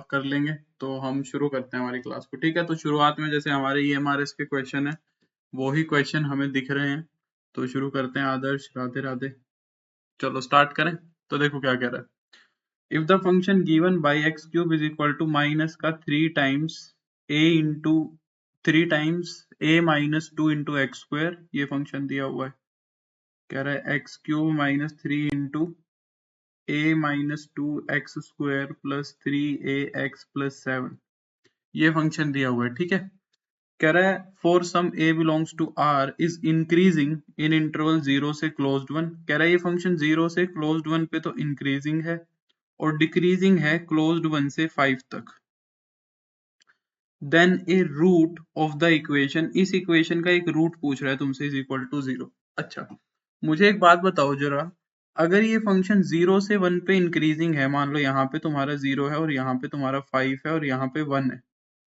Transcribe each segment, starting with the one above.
कर लेंगे। तो हम शुरू करते हैं हमारी क्लास को, ठीक है। तो शुरुआत में जैसे हमारे EMRS के क्वेश्चन है वो ही क्वेश्चन हमें दिख रहे हैं, तो शुरू करते हैं। आदर्श राधे राधे। चलो स्टार्ट करें। तो देखो क्या कह रहा है। If the function given by X cube is equal to minus का 3 times A minus 2 into X square, ये फंक्शन दिया हुआ है। कह रहा है X cube minus 3 into a minus 2x square plus 3ax plus 7, ये फंक्शन दिया हुआ है, ठीक है। कह रहा है for some a belongs to r is increasing in interval 0 से क्लोज्ड 1। कह रहा है ये फंक्शन 0 से क्लोज्ड 1 पे तो इंक्रीजिंग है और डिक्रीजिंग है क्लोज्ड 1 से 5 तक। Then A root of the equation, इस इक्वेशन का एक रूट पूछ रहा है तुमसे, इज इक्वल टू 0। अच्छा, मुझे एक बात बताओ जरा, अगर ये फंक्शन 0 से 1 पे इंक्रीजिंग है, मान लो यहाँ पे तुम्हारा 0 है और यहाँ पे तुम्हारा 5 है और यहाँ पे 1 है।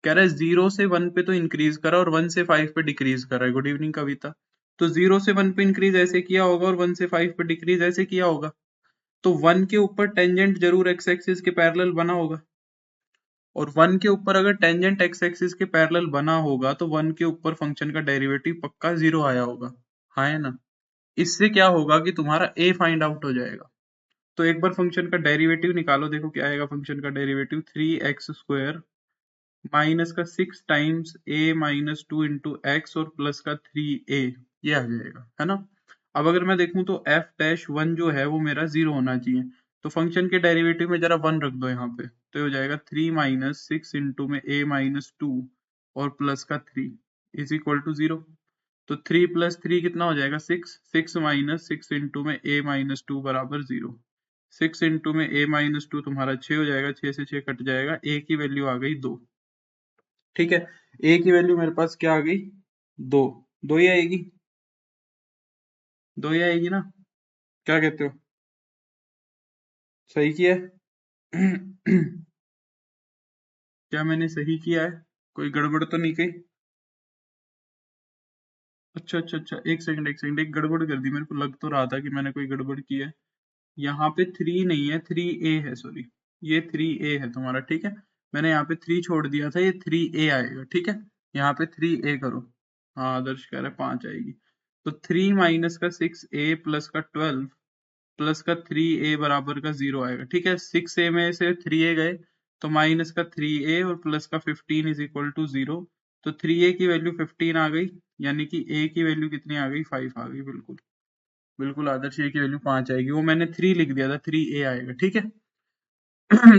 कह रहा है 0 से 1 पे तो इंक्रीज करा और 1 से 5 पे डिक्रीज करा है। गुड इवनिंग कविता। तो 0 से 1 पे इंक्रीज ऐसे किया होगा और 1 से 5 पे डिक्रीज ऐसे किया होगा। तो 1 के ऊपर टेंजेंट जरूर एक्स एक्सिस के पैरेलल बना होगा, और 1 के ऊपर अगर टेंजेंट एक्स एक्सिस के पैरेलल बना होगा तो 1 के ऊपर फंक्शन का डेरिवेटिव पक्का 0 आया होगा, हाँ है ना। इससे क्या होगा कि तुम्हारा a फाइंड आउट हो जाएगा। तो एक बार फंक्शन का डेरिवेटिव निकालो, देखो क्या आएगा फंक्शन का डेरिवेटिव। 3x स्क्वायर माइनस का 6 times a minus 2 into x और प्लस का 3a, ये आ जाएगा, है ना। अब अगर मैं देखूं तो f-1 जो है वो मेरा 0 होना चाहिए, तो फंक्शन के डेरिवेटिव में जरा 1 रख दो यहाँ पे, तो हो जाएगा 3 माइनस 6 इंटू में a माइनस 2 और प्लस का 3 इज इक्वल टू 0। तो 3 प्लस 3 कितना हो जाएगा 6, 6 माइनस 6 इंटू में a माइनस 2 बराबर 0। 6 इंटू में a माइनस 2 तुम्हारा 6 हो जाएगा, 6 से 6 कट जाएगा, a की वैल्यू आ गई 2, ठीक है। a की वैल्यू मेरे पास क्या आ गई 2, 2 ही आएगी, 2 ही आएगी ना, क्या कहते हो, सही किया है? क्या मैंने सही किया है, कोई गड़बड़ तो नहीं कही? अच्छा अच्छा अच्छा, एक सेकंड एक सेकंड, एक गड़बड़ कर दी, मेरे को लग तो रहा था कि मैंने कोई गड़बड़ की है। यहाँ पे 3 नहीं है, 3a है, सॉरी, ये 3a है तुम्हारा, ठीक है। मैंने यहाँ पे 3 छोड़ दिया था, ये 3a आएगा, ठीक है। यहाँ पे 3a करो। हाँ आदर्श कह रहा है 5 आएगी। तो 3 माइनस का 6a प्लस का 12 प्लस का 3a बराबर का 0 आएगा, ठीक है। 6a में से 3a गए तो माइनस का 3a और प्लस का 15 इज इक्वल टू 0। तो 3a की वैल्यू 15 आ गई, यानी कि a की वैल्यू कितनी आ गई 5 आ गई। बिल्कुल बिल्कुल आदर्श, a की वैल्यू 5 आएगी, वो मैंने 3 लिख दिया था, 3a आएगा, ठीक है।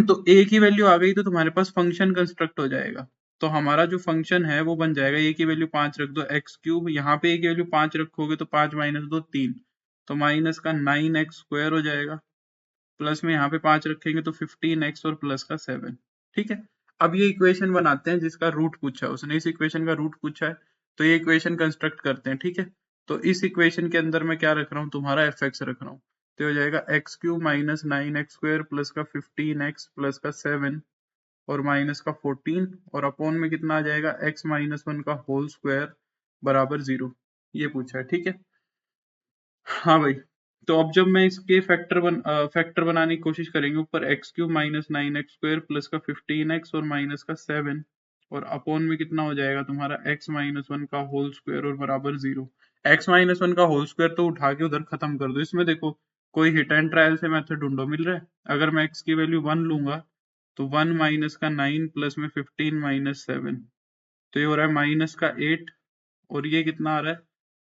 तो a की वैल्यू आ गई तो तुम्हारे पास फंक्शन कंस्ट्रक्ट हो जाएगा। तो हमारा जो फंक्शन है वो बन जाएगा, a की वैल्यू 5 रख दो, एक्स क्यूब, यहाँ पे a की वैल्यू 5 रखोगे तो 5 माइनस 2 3, तो माइनस का 9x स्क्वायर हो जाएगा, प्लस में यहाँ पे 5 रखेंगे तो 15x और प्लस का 7, ठीक है। अब ये इक्वेशन बनाते हैं जिसका रूट पूछा है उसने, इस इक्वेशन का रूट पूछा है, तो ये इक्वेशन कंस्ट्रक्ट करते हैं, ठीक है। तो इस इक्वेशन के अंदर मैं क्या रख रहा हूँ, तुम्हारा fx रख रहा हूँ, तो हो जाएगा x cube minus 9x square plus का 15x प्लस का 7 और माइनस का 14 और अपॉन में कितना आ जाएगा x माइनस 1 का होल स्क्वायर बराबर 0, ये पूछा है, ठीक है। हाँ भाई, तो अब जब मैं इसके फैक्टर बनाने की कोशिश करेंगे, ऊपर x cube minus 9x square plus का 15x और माइनस का 7 और अपॉन में कितना हो जाएगा तुम्हारा x माइनस 1 का होल स्क्वायर और बराबर 0। x माइनस 1 का होल स्क्वायर तो उठा के उधर खत्म कर दो, इसमें देखो कोई हिट एंड ट्रायल से मेथड ढूंढो, मिल रहा है। अगर मैं x की वैल्यू 1 लूंगा तो 1 माइनस का 9 प्लस में 15 माइनस 7, तो ये हो रहा है माइनस का 8 और ये कितना आ रहा है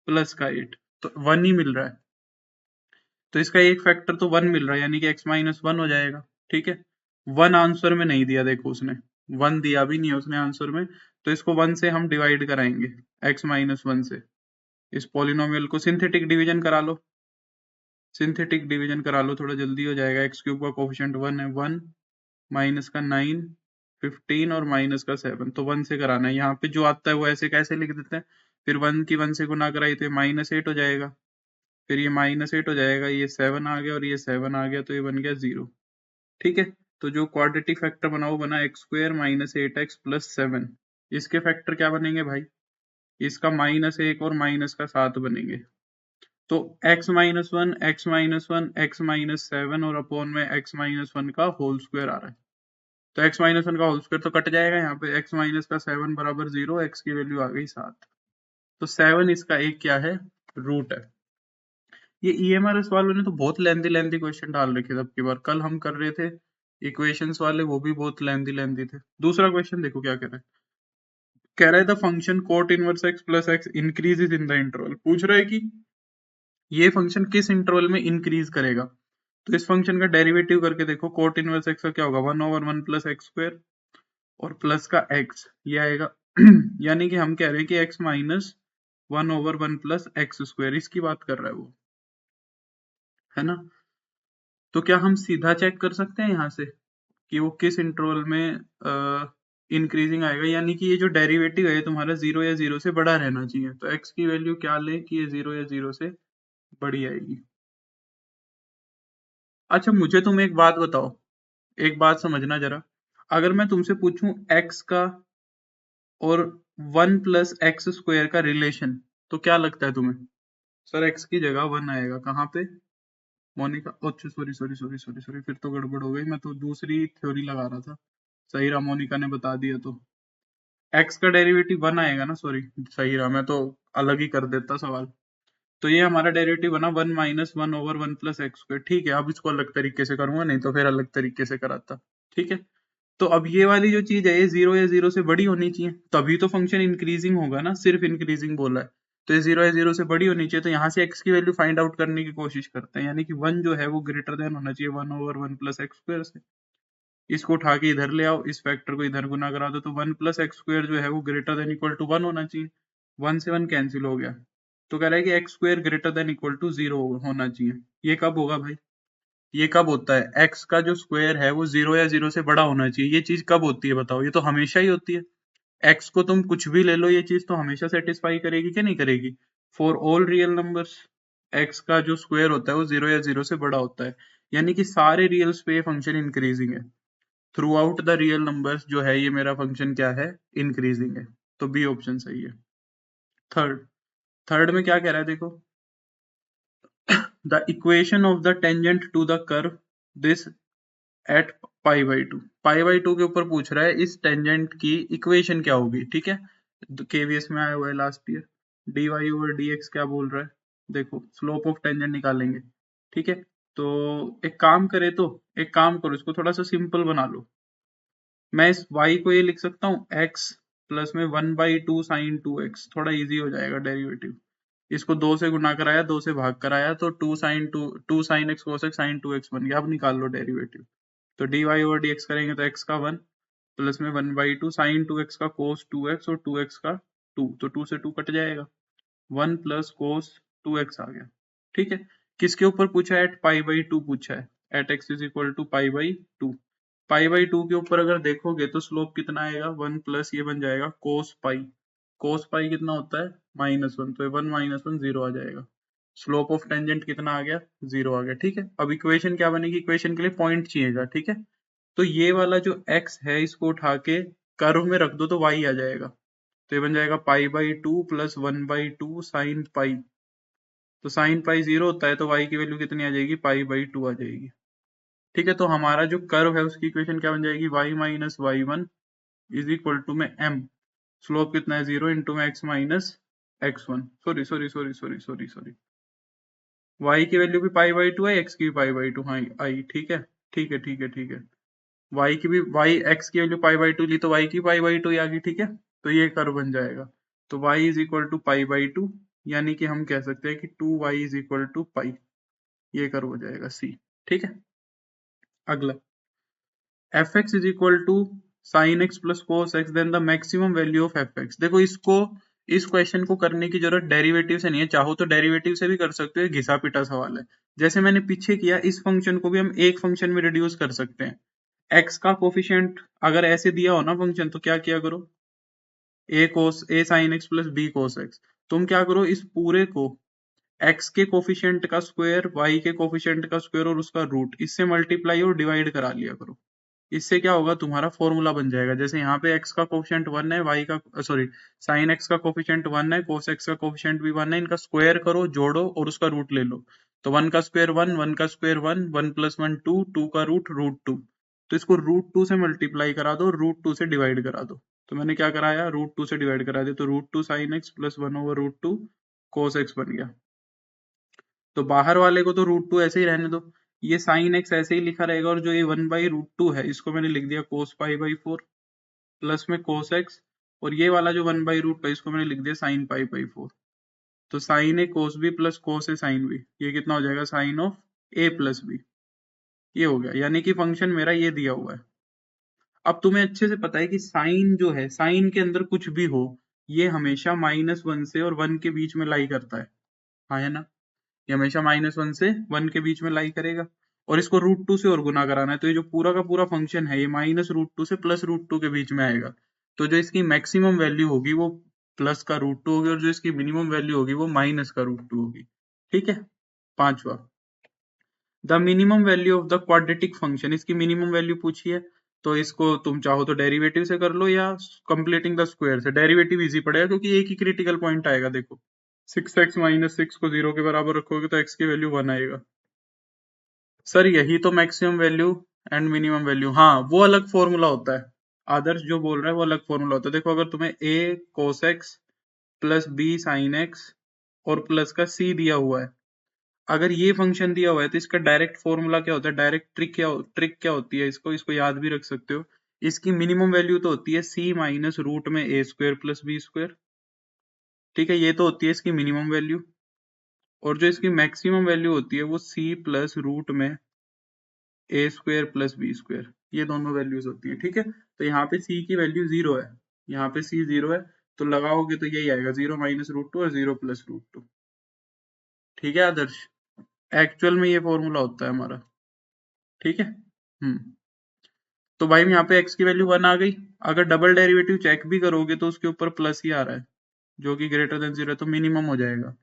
प्लस का 8, तो 1 ही मिल रहा है। तो इसका एक फैक्टर तो 1 मिल रहा है, यानी कि x माइनस 1 हो जाएगा, ठीक है। 1 आंसर में नहीं दिया, देखो उसने 1 दिया भी नहीं है उसने आंसर में, तो इसको 1 से हम डिवाइड कराएंगे, x माइनस 1 से। इस पॉलिनोमियल को सिंथेटिक डिवीजन करा लो, सिंथेटिक डिवीजन करा लो, थोड़ा जल्दी हो जाएगा। एक्स क्यूब का कोफिशिएंट 1 है, 1 माइनस का 9 15 और माइनस का 7, तो 1 से कराना है। यहाँ पे जो आता है वो ऐसे कैसे लिख देते हैं, फिर 1 की 1 से गुना कराई तो माइनस 8 हो जाएगा, फिर ये माइनस 8 हो जाएगा, ये 7 आ गया और ये 7 आ गया, तो ये बन गया 0, ठीक है। तो जो क्वाड्रेटिक फैक्टर बना वो बना x square minus 8x plus 7। इसके फैक्टर क्या बनेंगे भाई, इसका माइनस 1 और माइनस का 7 बनेंगे, तो x minus 1 x minus 1 x minus 7 और अपॉन में x माइनस 1 का होल स्क्वायर आ रहा है। तो x माइनस वन का होल स्क्वायर तो कट जाएगा यहाँ पे, x माइनस का 7 बराबर 0, x की वैल्यू आ गई 7। तो 7 इसका एक क्या है, रूट है। ये EMRS वालों ने तो बहुत लेंथी लेंथी क्वेश्चन डाल रखे थे। अब की बार कल हम कर रहे थे इक्वेशंस वाले, वो भी बहुत लेंथी लेंथी थे। दूसरा क्वेश्चन देखो क्या कह रहा है, कह रहा है the function cot inverse x plus x increases in the interval. पूछ रहा है कि ये फंक्शन किस इंटरवल में इंक्रीज करेगा। तो इस फंक्शन का डेरिवेटिव करके देखो, कोट इनवर्स एक्स का क्या होगा, 1/1 प्लस एक्स स्क्वायर और प्लस का x ये आएगा यानी कि हम कह रहे हैं कि x minus 1/1 plus x square, इसकी बात कर रहा है वो, है ना। तो क्या हम सीधा चेक कर सकते हैं यहाँ से कि वो किस इंटरवल में इंक्रीजिंग आएगा, यानी कि ये जो डेरिवेटिव है तुम्हारा 0 या 0 से बड़ा रहना चाहिए। तो x की वैल्यू क्या ले कि ये 0 या 0 से बड़ी आएगी। अच्छा मुझे तुम एक बात बताओ, एक बात समझना जरा, अगर मैं तुमसे पूछूं x का और 1 प्लस एक्स स्क्वायर का रिलेशन, तो क्या लगता है तुम्हें। सर x की जगह 1 आएगा, कहाँ पे, मोनिका, अच्छा sorry sorry sorry sorry sorry, फिर तो गड़बड़ हो गई, मैं तो दूसरी थ्योरी लगा रहा था। सही रहा, मोनिका ने बता दिया। तो x का डेरिवेटिव 1 आएगा ना, सॉरी सही रहा, मैं तो अलग ही कर देता सवाल। तो ये हमारा डेरिवेटिव बना 1 माइनस 1/1 प्लस एक्स स्क्वायर। ठीक है, अब इसको अलग तरीके से करूंगा, नहीं तो फिर अलग तरीके से कराता। ठीक है, तो अब ये वाली जो चीज है ये 0 या 0 से बड़ी होनी चाहिए, तभी तो फंक्शन इंक्रीजिंग होगा ना, सिर्फ इंक्रीजिंग बोला है। तो ये 0 या 0 से बड़ी होनी चाहिए, तो यहाँ से x की वैल्यू फाइंड आउट करने की कोशिश करते हैं, यानी कि 1 जो है वो ग्रेटर देन होना चाहिए 1/1 प्लस एक्स स्क्वायर से। इसको उठा के इधर ले आओ, इस फैक्टर को इधर गुना करा दो, तो 1 प्लस एक्स स्क्वायर जो है वो ग्रेटर देन इक्वल टू 1 होना चाहिए। 1 से 1 कैंसिल हो गया, तो कह रहा है कि X square greater than equal to 0 होना चाहिए। ये कब होगा भाई, ये कब होता है, एक्स का जो स्क्वायर है वो 0 या 0 से बड़ा होना चाहिए। ये चीज कब होती है बताओ, ये तो हमेशा ही होती है। एक्स को तुम कुछ भी ले लो, ये चीज तो हमेशा सेटिस्फाई करेगी कि नहीं करेगी। For all real numbers x का जो स्क्वायर होता है वो 0 या 0 से बड़ा होता है, यानी कि सारे रियल्स पे फंक्शन इंक्रीजिंग है। Through out the real numbers जो है ये मेरा फंक्शन क्या है, इंक्रीजिंग है। तो बी ऑप्शन सही है। थर्ड, थर्ड में क्या कह रहा है देखो, the equation of the tangent to the curve this at pi by two के ऊपर पूछ रहा है इस टेंजेंट की इक्वेशन क्या होगी। ठीक है, केवीएस में आया हुआ है last year. D Y over D X क्या बोल रहा है, देखो स्लोप ऑफ टेंजेंट निकालेंगे। ठीक है, तो एक काम करे, तो एक काम करो, इसको थोड़ा सा सिंपल बना लो। मैं इस y को ये लिख सकता हूँ x प्लस में 1/2 साइन 2x, थोड़ा इजी हो जाएगा डेरिवेटिव। इसको 2 से गुना कराया, 2 से भाग कराया, तो 2 sine x cos x sine 2x बन गया। अब निकाल लो डेरिवेटिव, तो d Y over D x करेंगे तो x का 1 प्लस में 1/2 साइन 2x का कोस 2x और 2x का 2, तो 2 से 2 कट जाएगा, 1 प्लस कोस 2x आ गया। ठीक है, किसके ऊपर पूछा है, एट पाई/2 पूछा है, at x is equal to पाई/2। पाई/2 के ऊपर अगर देखोगे तो स्लोप कितना आएगा, 1 प्लस ये बन जाएगा कोस पाई। कोस पाई कितना होता है, -1, तो 1 - 1 0 आ जाएगा। स्लोप ऑफ टेंजेंट कितना आ गया, 0 आ गया। ठीक है, अब इक्वेशन क्या बनेगी, इक्वेशन के लिए पॉइंट चाहिएगा। ठीक है, तो ये वाला जो x है इसको उठा के कर्व में रख दो तो y आ जाएगा, तो ये बन जाएगा पाई/2 प्लस 1/2 साइन पाई। तो साइन पाई 0 होता है, तो y की वैल्यू कितनी आ जाएगी, पाई/2 आ जाएगी। ठीक है, तो हमारा जो कर्व है उसकी इक्वेशन क्या बन जाएगी, y minus y1 is equal to में m, स्लोप कितना है 0 इंटू में x minus x1, sorry sorry sorry sorry sorry sorry, y की वैल्यू भी पाई/2 है, x की भी पाई/2, हाँ आई। ठीक है ठीक है ठीक है ठीक है, y की भी, y x की वैल्यू पाई/2 ली तो y की पाई/2 आ गई। ठीक है, तो ये कर्व बन जाएगा, तो y इज इक्वल टू पाई/2, यानी कि हम कह सकते हैं कि 2y इज इक्वल टू पाई, ये कर्व हो जाएगा C। ठीक है, अगला f x is equal to sine x plus cos x then the maximum value of f x. देखो इसको, इस क्वेश्चन को करने की जरूरत डेरिवेटिव से नहीं है, चाहो तो डेरिवेटिव से भी कर सकते हो, घिसा पिटा सवाल है। जैसे मैंने पीछे किया, इस फंक्शन को भी हम एक फंक्शन में रिड्यूस कर सकते हैं। एक्स का कोफिशिएंट अगर ऐसे दिया हो ना फंक्शन, तो क्या किया करो, A sine x plus B cos X. तुम क्या करो, इस पूरे को x के कोफिशिएंट का स्क्वायर, y के कोफिशिएंट का स्क्वायर और उसका रूट, इससे मल्टीप्लाई और डिवाइड करा लिया करो। इससे क्या होगा, तुम्हारा फॉर्मूला बन जाएगा। जैसे यहाँ पे x का कोफिशिएंट 1 है, y का सॉरी साइन x का कोफिशिएंट 1 है, कोस x का कोफिशिएंट भी 1 है, इनका स्क्वायर करो, जोड़ो और उसका रूट ले लो। तो 1 का स्क्वायर 1, 1 का स्क्वायर 1, 1 प्लस 1 2, 2 का रूट √2। तो इसको √2 से मल्टीप्लाई करा दो, √2 से डिवाइड करा दो। तो मैंने क्या कराया, √2 से डिवाइड करा दिया, तो √2 sin x plus 1/√2 cos x बन गया। तो बाहर वाले को तो √2 ऐसे ही रहने दो, ये sin x ऐसे ही लिखा रहेगा, और जो ये 1/√2 है इसको मैंने लिख दिया cos π/4 प्लस में cos x, और ये वाला जो 1/√2 इसको मैंने लिख दिया sin π/4। तो sin a cos b plus cos a sin b, ये कितना हो जाएगा, sin of a plus b। ये हो गया, यानी कि फंक्शन मेरा ये दिया हुआ है। अब तुम्हें अच्छे से पता है कि साइन जो है, साइन के अंदर कुछ भी हो, ये हमेशा -1 से और 1 के बीच में लाई करता है। हाँ है ना, ये हमेशा -1 से 1 के बीच में लाई करेगा, और इसको √2 से और गुना कराना है, तो ये जो पूरा का पूरा फंक्शन है ये -√2 से +√2 के बीच में आएगा। तो जो इसकी मैक्सिमम वैल्यू होगी वो प्लस का √2 होगी, और जो इसकी मिनिमम वैल्यू होगी वो माइनस का √2 होगी। ठीक है। पांचवा, the minimum value of the quadratic function, इसकी मिनिमम वैल्यू पूछी है, तो इसको तुम चाहो तो डेरिवेटिव से कर लो या कंप्लीटिंग द स्क्वायर से। डेरिवेटिव इजी पड़ेगा क्योंकि एक ही क्रिटिकल पॉइंट आएगा। देखो 6x - 6 को 0 के बराबर रखोगे तो x की वैल्यू 1 आएगा। सर यही तो maximum value and minimum value, हाँ वो अलग फॉर्मूला होता है। आदर्श जो बोल रहा है वो अलग फॉर्मूला होता है। देखो अगर तुम्हें a cos x plus b sin x और प्लस का c दिया हुआ है, अगर ये फंक्शन दिया हुआ है तो इसका डायरेक्ट फॉर्मूला क्या होता है, डायरेक्ट ट्रिक क्या होती है, इसको याद भी रख सकते हो। इसकी मिनिमम वैल्यू तो होती है c माइनस रूट में a² प्लस b²। ठीक है, ये तो होती है इसकी मिनिमम वैल्यू, और जो इसकी मैक्सिमम वैल्यू होती है वो c प्लस रूट में a² प्लस b²। ये दोनों वैल्यूज होती है। ठीक है, तो यहाँ पे c की वैल्यू 0 है, यहाँ पे c 0 है, तो लगाओगे तो यही आएगा 0 माइनस √2 और 0 प्लस √2। ठीक है आदर्श, एक्चुअल में ये फॉर्मूला होता है हमारा। ठीक है। तो भाई यहाँ पे x की वैल्यू 1 आ गई। अगर डबल डेरिवेटिव चेक भी करोगे तो उसके ऊपर प्लस ही आ रहा है, जो कि ग्रेटर देन 0 है, तो मिनिमम हो जाएगा।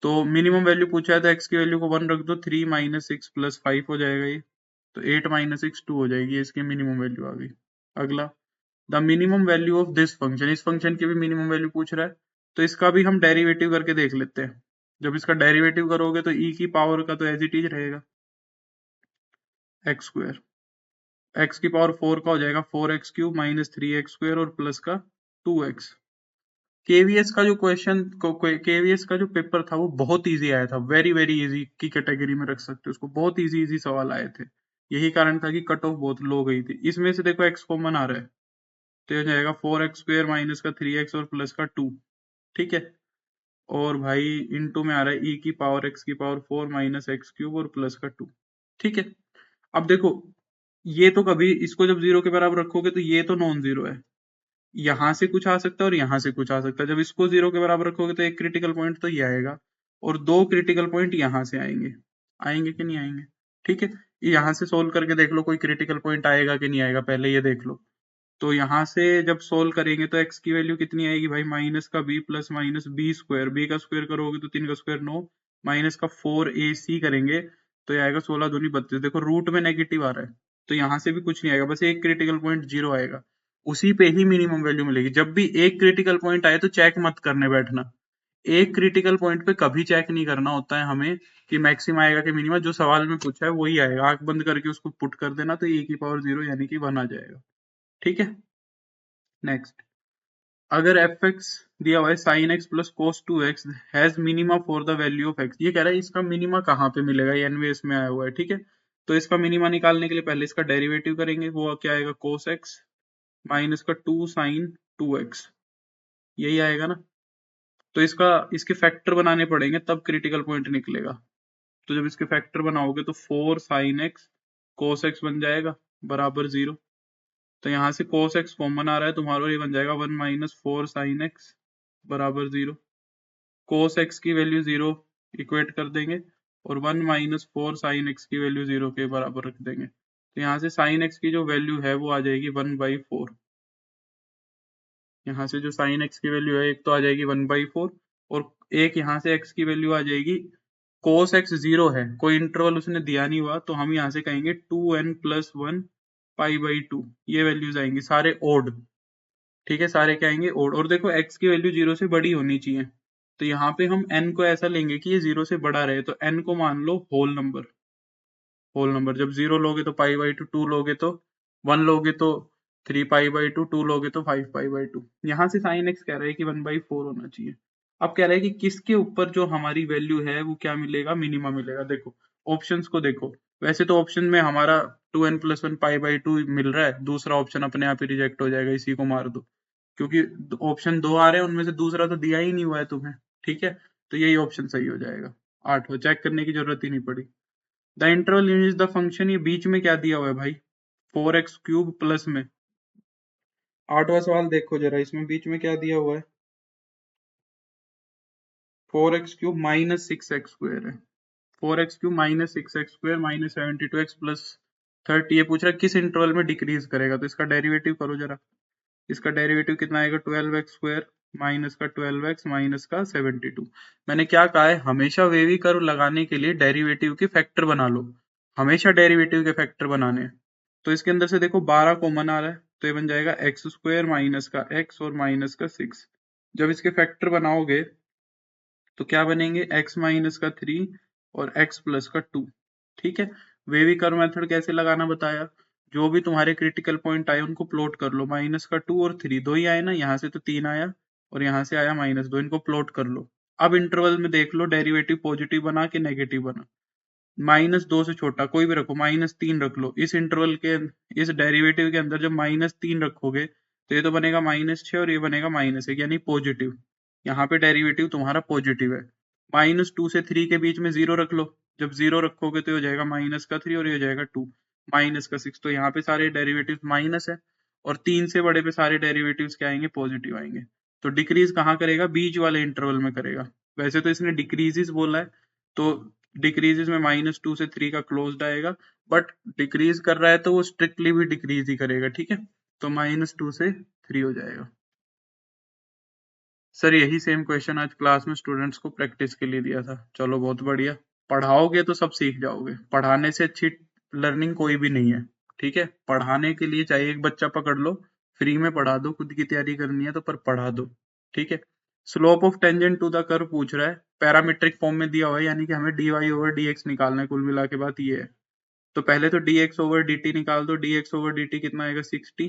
तो मिनिमम वैल्यू पूछा है तो x की वैल्यू को 1 रख दो, 3 - 6 प्लस 5 हो जाएगा ये, तो 8 - 6 2 हो जाएगी, इसकी मिनिमम वैल्यू आ गई। अगला, the minimum value of this function, इस फंक्शन की भी मिनिमम वैल्यू पूछ रहा है, तो इसका भी हम डेरिवेटिव करके देख लेते हैं। जब इसका डेरिवेटिव करोगे तो e की पावर का तो एज इट इज रहेगा x², x की पावर 4 का हो जाएगा 4x³ माइनस 3x² और प्लस का 2x। केवीएस का जो क्वेश्चन, केवीएस का जो पेपर था वो बहुत इजी आया था, वेरी वेरी इजी की कैटेगरी में रख सकते हो उसको, बहुत इजी इजी सवाल आए थे। यही कारण था कि कट ऑफ बहुत लो गई थी। इसमें से देखो x कॉमन आ रहा है, तो ये हो जाएगा 4x² माइनस का 3x और प्लस का 2। ठीक है, और भाई इनटू में आ रहा है e की पावर x की पावर 4 माइनस x³ और प्लस का 2। ठीक है, अब देखो ये तो कभी इसको जब 0 के बराबर रखोगे तो ये तो नॉन जीरो है, यहां से कुछ आ सकता है और यहां से कुछ आ सकता है। जब इसको 0 के बराबर रखोगे तो एक क्रिटिकल पॉइंट तो ये आएगा, और दो क्रिटिकल पॉइंट यहां से आएंगे। आएंगे कि नहीं आएंगे? ठीक है, यहां से सोल्व करके देख लो कोई क्रिटिकल पॉइंट आएगा कि नहीं आएगा, पहले ये देख लो। तो यहां से जब सोल्व करेंगे तो x की वैल्यू कितनी आएगी भाई, माइनस का b plus minus b², b का स्क्वायर करोगे तो 3 का स्क्वायर 9, माइनस का 4ac करेंगे तो ये आएगा 16 दूनी 32। देखो रूट में नेगेटिव आ रहा है, तो यहाँ से भी कुछ नहीं आएगा, बस एक क्रिटिकल पॉइंट 0 आएगा, उसी पे ही मिनिमम वैल्यू मिलेगी। जब भी एक क्रिटिकल पॉइंट आए तो चेक मत करने बैठना, एक क्रिटिकल पॉइंट पे कभी चेक नहीं करना होता है हमें कि मैक्सिमम आएगा कि मिनिमम, जो सवाल में पूछा है वही आएगा, आंख बंद करके उसको पुट कर देना तो e की पावर 0 यानी कि 1 आ जाएगा। ठीक है, नेक्स्ट, अगर f(x) दिया हुआ है sin x plus cos 2x has minima for the value of x, ये कह रहा है इसका मिनिमा कहाँ पे मिलेगा, ये एनवेस में आया हुआ है। ठीक है, तो इसका मिनिमा निकालने के लिए पहले इसका डेरिवेटिव करेंगे, वो क्या आएगा cos x माइनस का 2 sin 2x, यही आएगा ना। तो इसके फैक्टर बनाने पड़ेंगे तब क्रिटिकल पॉइंट निकलेगा। तो जब इसके फैक्टर बनाओगे तो 4 sin x cos x बन जाएगा बराबर 0। तो यहाँ से cos x कॉमन आ रहा है तुम्हारा, ये बन जाएगा 1 माइनस 4 sin x बराबर 0। cos x की वैल्यू 0 इक्वेट कर देंगे, और 1 माइनस 4 sin x की वैल्यू 0 के बराबर रख देंगे। तो यहाँ से sin x की जो वैल्यू है वो आ जाएगी 1/4। यहाँ से जो sin x की वैल्यू है एक तो आ जाएगी 1/4, और एक यहाँ से x की वैल्यू आ जाएगी, cos x 0 है, कोई इंटरवल उसने दिया नहीं हुआ, तो हम यहाँ से कहेंगे 2n + 1 π/2। ये वैल्यूज आएंगी सारे ओड। ठीक है, सारे क्या आएंगे ओड। और देखो x की वैल्यू 0 से बड़ी होनी चाहिए, तो यहाँ पे हम n को ऐसा लेंगे कि ये 0 से बड़ा रहे, तो n को मान लो होल नंबर, होल नंबर। जब 0 लोगे तो पाई बाई 2, 2 लोगे तो 1 लोगे तो 3 पाई बाई 2, 2 लोगे तो 5 पाई बाई 2। यहाँ से साइन एक्स कह रहा है कि 1/4 होना चाहिए। अब कह रहा है कि किसके ऊपर जो हमारी वैल्यू है वो क्या मिलेगा, मिनिमम मिलेगा। देखो ऑप्शंस को देखो, वैसे तो ऑप्शन में हमारा 2n+1 पाई बाई 2 मिल रहा है, दूसरा ऑप्शन अपने आप ही रिजेक्ट हो जाएगा, इसी को मार दो, क्योंकि ऑप्शन 2 आ रहे हैं उनमें से दूसरा तो दिया ही नहीं हुआ है तुम्हें। ठीक है, तो यही ऑप्शन सही हो जाएगा। 8 हो, चेक करने की जरूरत ही नहीं पड़ी। The interval use the function, ये बीच में क्या दिया हुआ है भाई, 4x³ प्लस में 8वां सवाल देखो जरा, इसमें बीच में क्या दिया हुआ है, 4x³ माइनस 6x² है। 4x³ minus 6x² minus 72x plus 30, ये पूछ रहा है किस इंटरवल में डिक्रीज करेगा, तो इसका डेरिवेटिव करो जरा। इसका डेरिवेटिव कितना आएगा, 12x² माइनस का 12x माइनस का 72। मैंने क्या कहा है, हमेशा वेवी कर्व लगाने के लिए डेरिवेटिव के फैक्टर बना लो, हमेशा डेरिवेटिव के फैक्टर बनाने हैं। तो इसके अंदर से देखो 12 कॉमन आ रहा है, तो ये बन जाएगा x² माइनस का x और माइनस का 6। जब इसके फैक्टर बनाओगे तो क्या बनेंगे, x माइनस का 3 और x प्लस का 2। ठीक है, वेवी कर्व मेथड कैसे लगाना बताया, जो भी तुम्हारे क्रिटिकल पॉइंट आए उनको प्लॉट कर लो, माइनस का 2 और 3 दो ही आए ना, यहाँ से तो 3 आया और यहाँ से आया -2, इनको प्लॉट कर लो। अब इंटरवल में देख लो डेरिवेटिव पॉजिटिव बना कि नेगेटिव बना। -2 से छोटा कोई भी रखो, -3 रख लो। इस इंटरवल के इस डेरिवेटिव के अंदर जब -3 रखोगे तो ये तो बनेगा -6 और ये बनेगा -1, यानी पॉजिटिव। यहाँ पे डेरिवेटिव तुम्हारा पॉजिटिव है। -2 से 3 के बीच में 0 रख लो, जब 0 रखोगे तो ये हो जाएगा -3 और ये हो जाएगा 2, -6। तो यहाँ पे सारे डेरिवेटिव माइनस है और 3 से बड़े पे सारे डेरिवेटिव्स क्या आएंगे, पॉजिटिव आएंगे। तो डिक्रीज कहाँ करेगा, बीच वाले इंटरवल में करेगा। वैसे तो इसने डिक्रीजेस बोला है, तो डिक्रीजेस में -2 से 3 का क्लोज्ड आएगा, बट डिक्रीज कर रहा है तो वो स्ट्रिक्टली भी डिक्रीज ही करेगा। ठीक है, तो -2 से 3 हो जाएगा। सर यही सेम क्वेश्चन आज क्लास में स्टूडेंट्स को प्रैक्टिस के लिए दिया था। चलो बहुत बढ़िया, पढ़ाओगे तो सब सीख जाओगे, पढ़ाने से अच्छी लर्निंग कोई भी नहीं है। ठीक है, पढ़ाने के लिए चाहे एक बच्चा पकड़ लो, फ्री में पढ़ा दो, खुद की तैयारी करनी है तो पर पढ़ा दो। ठीक है, slope of tangent to the curve पूछ रहा है, पैरामीट्रिक फॉर्म में दिया हुआ है, यानी कि हमें dy/dx निकालना है, कुल मिला के बात ये है। तो पहले तो dx/dt निकाल दो, dx/dt कितना आएगा 60,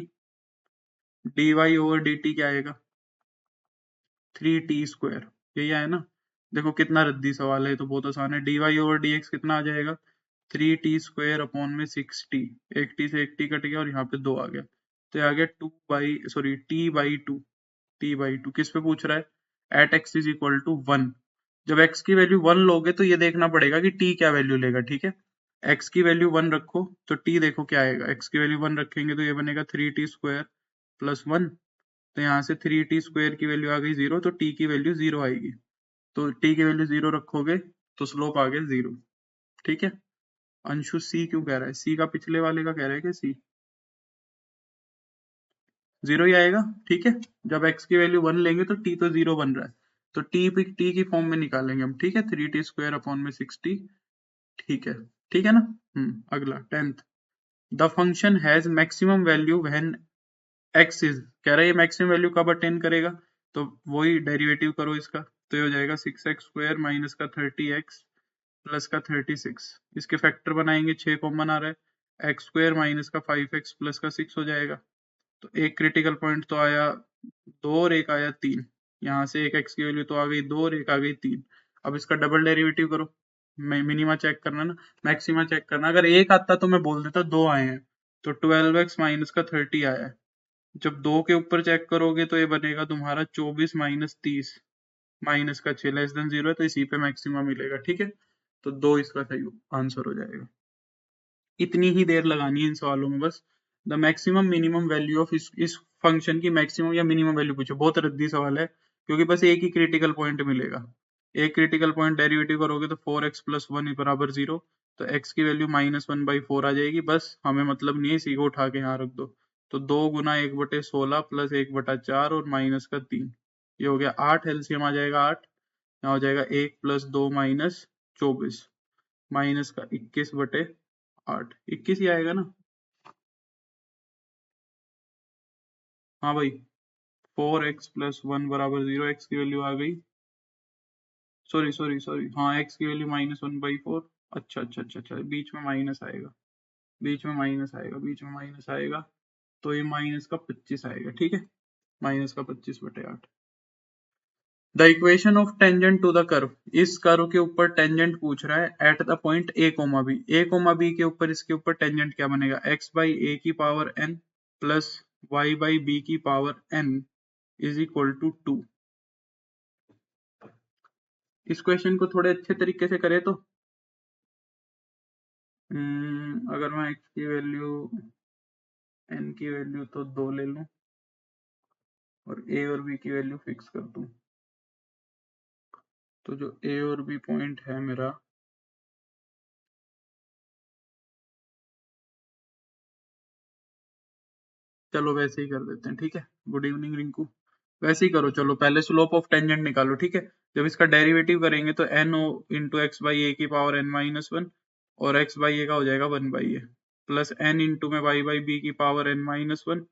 dy/dt क्या आएगा 3t², यही आया ना। देखो कितना रद्दी सवाल है, तो बहुत आसान है। dy/dx कितना आ जाएगा 3t² अपॉन में 60, एक टी से एक टी कट गया और यहाँ पे 2 आ गया, तो आ गया t/2। किस पे पूछ रहा है, at x is equal to 1। जब x की वैल्यू 1 लोगे तो ये देखना पड़ेगा कि t क्या वैल्यू लेगा। ठीक है, x की वैल्यू 1 रखो तो t देखो क्या आएगा, x की वैल्यू 1 रखेंगे तो ये बनेगा 3t² प्लस 1। तो यहाँ से 3t² की वैल्यू आ गई 0, तो t की वैल्यू 0 आएगी। तो t की वैल्यू 0 रखोगे तो स्लोप आ गया 0। ठीक है, अंशु c क्यों कह रहा है, c का पिछले वाले का कह रहा है कि c 0 ही आएगा। ठीक है, जब x की वैल्यू 1 लेंगे तो t तो 0 बन रहा है, तो t की फॉर्म में निकालेंगे हम। ठीक है, 3t² अपॉन में 60। ठीक है ना। अगला 10th, the function has maximum value when x is, कह रहा है ये मैक्सिमम वैल्यू कब अटेन करेगा, तो वही डेरिवेटिव करो इसका, तो ये हो जाएगा 6x² माइनस का 30x प्लस का 36। इसके फैक्टर बनाएंगे, 6 कॉमन आ रहा है, x² माइनस का 5x प्लस का 6 हो जाएगा। तो एक क्रिटिकल पॉइंट तो आया 2 और एक आया 3, यहाँ से एक x की वैल्यू तो आ गई 2 और एक आ गई 3। अब इसका डबल डेरिवेटिव करो, मिनिमा चेक करना ना, मैक्सिमा चेक करना। अगर एक आता तो मैं बोल देता 2 आए हैं, तो 12x माइनस का 30 आया है। जब 2 के ऊपर चेक करोगे तो ये बनेगा तुम्हारा 24 माइनस 30 माइनस का 6 लेस देन 0 है, तो इसी पे मैक्सिमा मिलेगा। ठीक है, तो 2 इसका सही आंसर हो जाएगा। इतनी ही देर लगानी है इन सवालों में बस। The maximum minimum value of इस फंक्शन की मैक्सिमम या मिनिमम वैल्यू पूछो, बहुत रद्दी सवाल है, क्योंकि बस एक ही क्रिटिकल पॉइंट मिलेगा। एक क्रिटिकल पॉइंट डेरिवेटिव करोगे तो 4x प्लस 1 बराबर 0, तो x की वैल्यू -1/4 आ जाएगी। बस हमें मतलब नहीं है, इसी को उठा के यहाँ रख दो। तो 2 गुना 1/16 प्लस 1/4 और माइनस का 3, ये हो गया 8, एलसीएम आ जाएगा 8। यहाँ हो जाएगा 1 प्लस 2 माइनस 24 माइनस का 21/8, 21 ही आएगा ना। हाँ भाई, 4x प्लस 1 बराबर 0, x की वैल्यू आ गई, सॉरी हाँ, x की वैल्यू -1/4 अच्छा अच्छा अच्छा अच्छा, बीच में माइनस आएगा, बीच में माइनस आएगा, बीच में माइनस आएगा, तो ये माइनस का 25 आएगा, ठीक है, माइनस का 25/8। The equation of tangent to the curve, इस कर्व के ऊपर टेंजेंट पूछ रहा है at the point A comma B, A comma B के ऊपर इसके ऊपर टेंजेंट क्या बनेगा, एक्स बाई ए की power N plus Y by B की power N is equal to 2। इस क्वेश्चन को थोड़े अच्छे तरीके से करें तो अगर मैं x की वैल्यू n की वैल्यू तो 2 ले लूं और a और b की वैल्यू फिक्स कर दूं, तो जो a और b पॉइंट है मेरा, चलो वैसे ही कर देते हैं, ठीक है। गुड इवनिंग रिंकू, वैसे ही करो, चलो पहले स्लोप ऑफ टेंजेंट निकालो, ठीक है। जब इसका डेरिवेटिव करेंगे तो N O into X by A की पावर एन माइनस वन, और एक्स बाई ए का हो जाएगा 1/a प्लस एन इंटू में वाई बाई बी की power N minus one,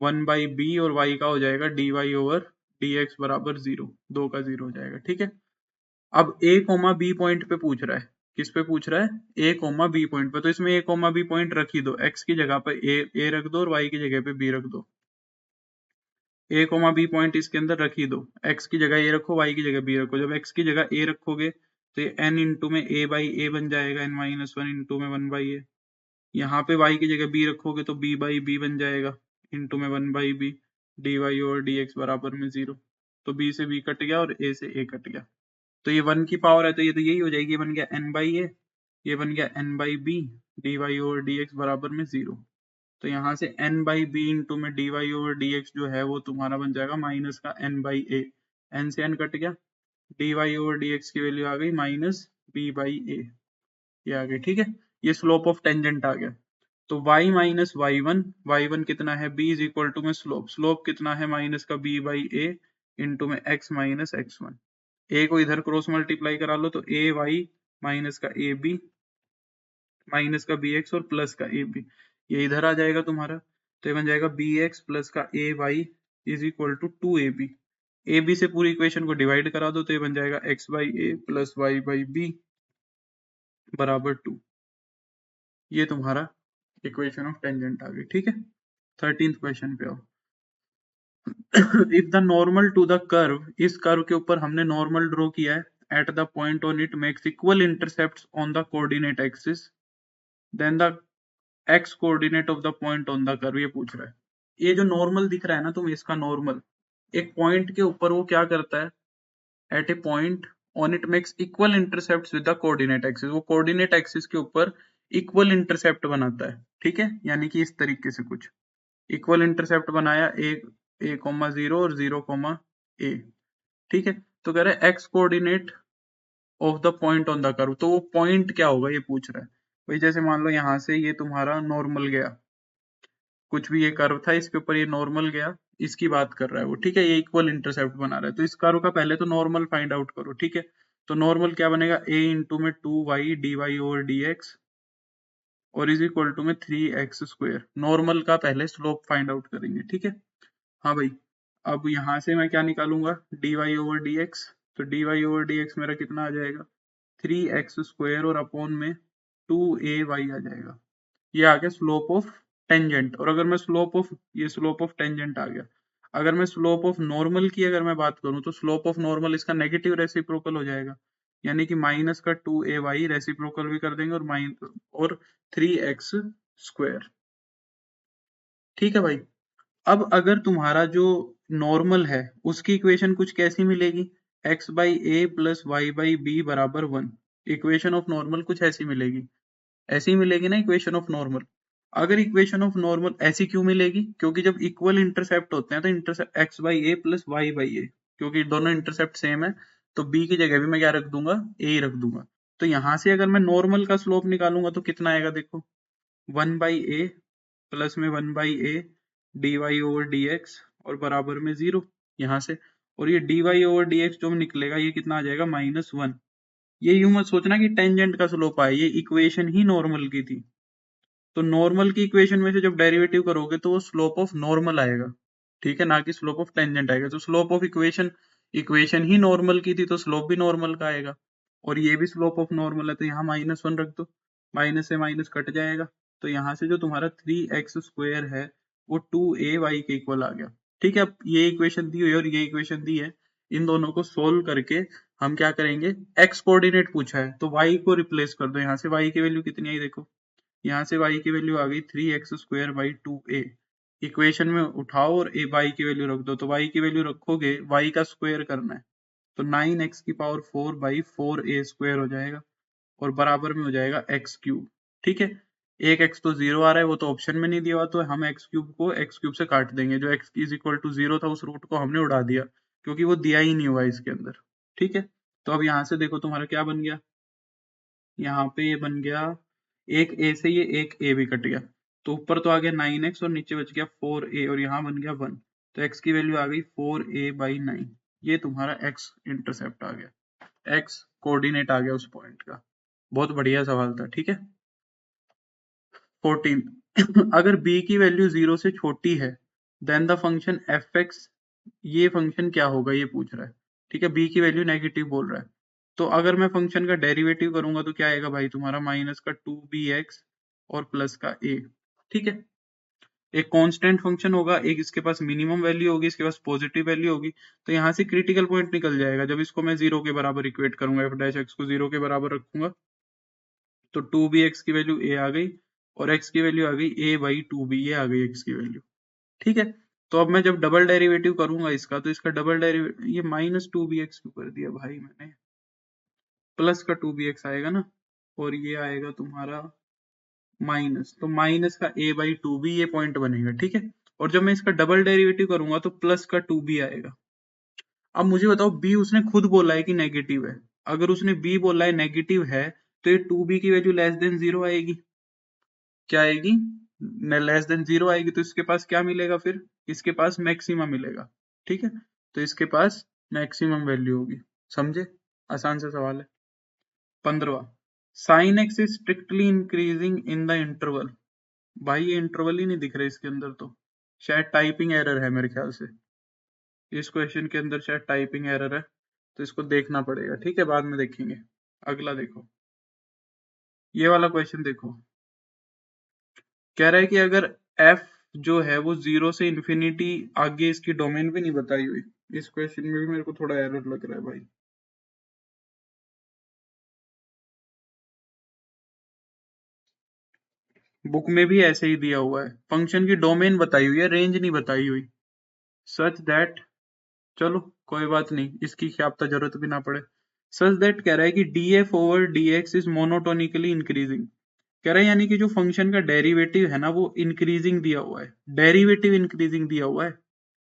1/b और y का हो जाएगा dy ओवर dx बराबर 0, 2 का 0 हो जाएगा, ठीक है। अब a कोमा b पॉइंट पे पूछ रहा है, किस पे पूछ रहा है, a कोमा b पॉइंट पे, तो इसमें a कोमा b पॉइंट रख ही दो, x की जगह पे a रख दो और y की जगह पे b रख दो। a कोमा b पॉइंट इसके अंदर रख ही दो, x की जगह a रखो, y की जगह b रखो। जब x की जगह a रखोगे तो ये n इंटू में a बाई a बन जाएगा, n माइनस वन इंटू में 1/a। यहाँ पे y की जगह b रखोगे तो b बाई b बन जाएगा, इंटू में 1/b, dy ओवर dx बराबर में 0। तो b से b कट गया और a से a कट गया, तो ये 1 की पावर है तो ये तो यही हो जाएगी, ये बन गया n बाई a, ये बन गया n by b, dy over dx बराबर में 0। तो यहाँ से n बाई बी इंटू में dy ओवर dx जो है वो तुम्हारा बन जाएगा माइनस का n बाई a, n से n कट गया, dy ओवर dx की वैल्यू आ गई माइनस b बाई a, ये आ गई, ठीक है। ये स्लोप ऑफ टेंजेंट आ गया। तो y माइनस y1 कितना है, b इज इक्वल टू में स्लोप, स्लोप कितना है माइनस का b बाई a इंटू में x माइनस x1। a को इधर क्रॉस मल्टीप्लाई करा लो तो a y माइनस का a b माइनस का बी एक्स और प्लस का ए बी, ये इधर आ जाएगा तुम्हारा, तो ये बन जाएगा बी एक्स प्लस का A Y is equal to 2ab। A B से पूरी इक्वेशन को डिवाइड करा दो तो ये बन जाएगा x by A plus Y by b बराबर 2। ये तुम्हारा इक्वेशन ऑफ टेंजेंट आ गई, ठीक है। 13th क्वेश्चन पे आओ। If the normal to the curve, इस कर्व के ऊपर हमने नॉर्मल ड्रॉ किया है at the point on it makes equal intercepts on the coordinate axis, then the x coordinate of the point on the curve, ये पूछ रहा है। ये जो नॉर्मल दिख रहा है ना तुम्हें, इसका नॉर्मल एक पॉइंट के ऊपर वो क्या करता है, at a point on it makes equal intercepts with the coordinate axis, वो कोऑर्डिनेट एक्सिस के ऊपर इक्वल इंटरसेप्ट बनाता है, ठीक है। यानी कि इस तरीके से कुछ इक्वल इंटरसेप्ट बनाया, ए कोमा 0 और 0 कोमा ए, ठीक है। तो कह रहा है x coordinate of the point on the curve, तो वो पॉइंट क्या होगा ये पूछ रहा है। भाई जैसे मान लो यहाँ से ये तुम्हारा नॉर्मल गया, कुछ भी ये कर्व था इसके ऊपर ये नॉर्मल गया, इसकी बात कर रहा है वो, ठीक है। ये इक्वल इंटरसेप्ट बना रहा है, तो इस कर्व का पहले तो नॉर्मल फाइंड आउट करो, ठीक है। तो नॉर्मल क्या बनेगा, a इंटू में 2y dy ओवर dx और इज इक्वल टू में 3x स्क्वायर। नॉर्मल का पहले स्लोप फाइंड आउट करेंगे, ठीक है। हाँ भाई, अब यहाँ से मैं क्या निकालूंगा, dy ओवर dx, तो dy ओवर dx मेरा कितना आ जाएगा, 3x स्क्वायर और अपॉन में 2ay आ जाएगा। ये आ गया स्लोप ऑफ टेंजेंट। और अगर मैं स्लोप ऑफ, ये स्लोप ऑफ टेंजेंट आ गया। अगर मैं स्लोप ऑफ नॉर्मल की अगर मैं बात करूं तो स्लोप ऑफ नॉर्मल इसका नेगेटिव रेसिप्रोकल हो जाएगा, यानी कि माइनस का 2ay रेसिप्रोकल भी कर देंगे और 3x स्क्वायर, ठीक है भाई। अब अगर तुम्हारा जो नॉर्मल है उसकी इक्वेशन कुछ कैसी मिलेगी, x by A plus Y by b बराबर 1, इक्वेशन ऑफ नॉर्मल कुछ ऐसी मिलेगी, ऐसी मिलेगी ना इक्वेशन ऑफ नॉर्मल। अगर इक्वेशन ऑफ नॉर्मल ऐसी क्यों मिलेगी, क्योंकि जब इक्वल इंटरसेप्ट होते हैं तो intercept X by A plus Y by A, क्योंकि दोनों इंटरसेप्ट सेम है तो बी की जगह भी मैं क्या रख दूंगा, ए ही रख दूंगा। तो यहां से अगर मैं नॉर्मल का स्लोप निकालूंगा तो कितना आएगा, देखो 1/a प्लस में 1/a dy ओवर dx और बराबर में 0 यहाँ से, और ये dy ओवर dx जो निकलेगा ये कितना आ जाएगा -1। ये यूं मत सोचना कि टेंजेंट का स्लोप आया, ये इक्वेशन ही नॉर्मल की थी। तो नॉर्मल की इक्वेशन में से जब डेरिवेटिव करोगे तो वो स्लोप ऑफ नॉर्मल आएगा, ठीक है, ना कि स्लोप ऑफ टेंजेंट आएगा। तो slope of equation, equation he normal की थी तो स्लोप भी नॉर्मल का आएगा। और ये भी स्लोप ऑफ नॉर्मल है, तो यहाँ -1 रख दो, माइनस से माइनस कट जाएगा, तो यहाँ से जो तुम्हारा 3x² है वो 2ay के इक्वल आ गया। ठीक है, अब ये इक्वेशन दी हुई है और ये इक्वेशन दी है, इन दोनों को सोल्व करके हम क्या करेंगे, x कोऑर्डिनेट पूछा है तो y को रिप्लेस कर दो। यहाँ से y की वैल्यू कितनी आई देखो, यहाँ से y की वैल्यू आ गई 3x² / 2a। इक्वेशन में उठाओ और y की वैल्यू रख दो, तो y की वैल्यू रखोगे, y का स्क्वायर करना है, तो 9x⁴/4a² हो जाएगा और बराबर में हो जाएगा x³। ठीक है, एक x तो 0 आ रहा है, वो तो ऑप्शन में नहीं दिया हुआ, तो हम x³ को x³ से काट देंगे, जो x = 0 था उस रूट को हमने उड़ा दिया, क्योंकि वो दिया ही नहीं हुआ इसके अंदर। ठीक है, तो अब यहाँ से देखो तुम्हारा क्या बन गया, यहाँ पे ये बन गया, एक a से ये एक a भी कट गया, तो ऊपर तो आ गया 9x और नीचे बच गया 4a और यहाँ बन गया 1, तो x की वैल्यू आ गई 4a/9। ये तुम्हारा x इंटरसेप्ट आ गया, x कोऑर्डिनेट आ गया उस पॉइंट का। बहुत बढ़िया सवाल था। ठीक है, 14 अगर b की वैल्यू 0 से छोटी है देन द फंक्शन f(x), ये फंक्शन क्या होगा ये पूछ रहा है। ठीक है, b की वैल्यू नेगेटिव बोल रहा है, तो अगर मैं फंक्शन का डेरिवेटिव करूंगा तो क्या आएगा भाई, तुम्हारा माइनस का 2bx और प्लस का a। ठीक है, एक कांस्टेंट फंक्शन होगा, एक इसके पास मिनिमम वैल्यू होगी, इसके पास पॉजिटिव वैल्यू होगी, तो यहाँ से क्रिटिकल पॉइंट निकल जाएगा जब इसको मैं 0 के बराबर इक्वेट करूंगा, f' को 0 के बराबर रखूंगा, तो 2bx की वैल्यू a आ गई और x की वैल्यू आ गई a/2b, ये आ गई x की वैल्यू। ठीक है, तो अब मैं जब डबल डेरिवेटिव करूंगा इसका, तो इसका डबल डेरिवेटिव, ये -2bx क्यों कर दिया भाई मैंने, प्लस का 2bx आएगा ना, और ये आएगा तुम्हारा माइनस, तो माइनस का a/2b ये पॉइंट बनेगा। ठीक है, और जब मैं इसका डबल डेरिवेटिव करूंगा तो प्लस का 2b आएगा। अब मुझे बताओ, b उसने खुद बोला है कि नेगेटिव है, अगर उसने b बोला है नेगेटिव है, तो ये 2b की वैल्यू लेस देन 0 आएगी, क्या आएगी, लेस देन 0 आएगी, तो इसके पास क्या मिलेगा फिर, इसके पास मैक्सिमम मिलेगा। ठीक है, तो इसके पास मैक्सिमम वैल्यू होगी। समझे, आसान सा सवाल है। 15वां, sin x is strictly increasing in the interval. भाई ये इंटरवल ही नहीं दिख रहा इसके अंदर, तो शायद टाइपिंग एरर है मेरे ख्याल से, इस क्वेश्चन के अंदर शायद टाइपिंग एरर है, तो इसको देखना पड़ेगा। ठीक है, बाद में देखेंगे। अगला देखो, ये वाला क्वेश्चन देखो, कह रहा है कि अगर f जो है वो 0 से इंफिनिटी, आगे इसकी डोमेन भी नहीं बताई हुई, इस क्वेश्चन में भी मेरे को थोड़ा एरर लग रहा है भाई। बुक में भी ऐसे ही दिया हुआ है, फंक्शन की डोमेन बताई हुई है, रेंज नहीं बताई हुई, सच दैट, चलो कोई बात नहीं, इसकी क्या पता जरूरत भी ना पड़े। सच दैट कह रहा है कि df/dx इज मोनोटोनिकली इंक्रीजिंग, कह रहा है यानी कि जो फंक्शन का डेरिवेटिव है ना वो इंक्रीजिंग दिया हुआ है, डेरिवेटिव इंक्रीजिंग दिया हुआ है,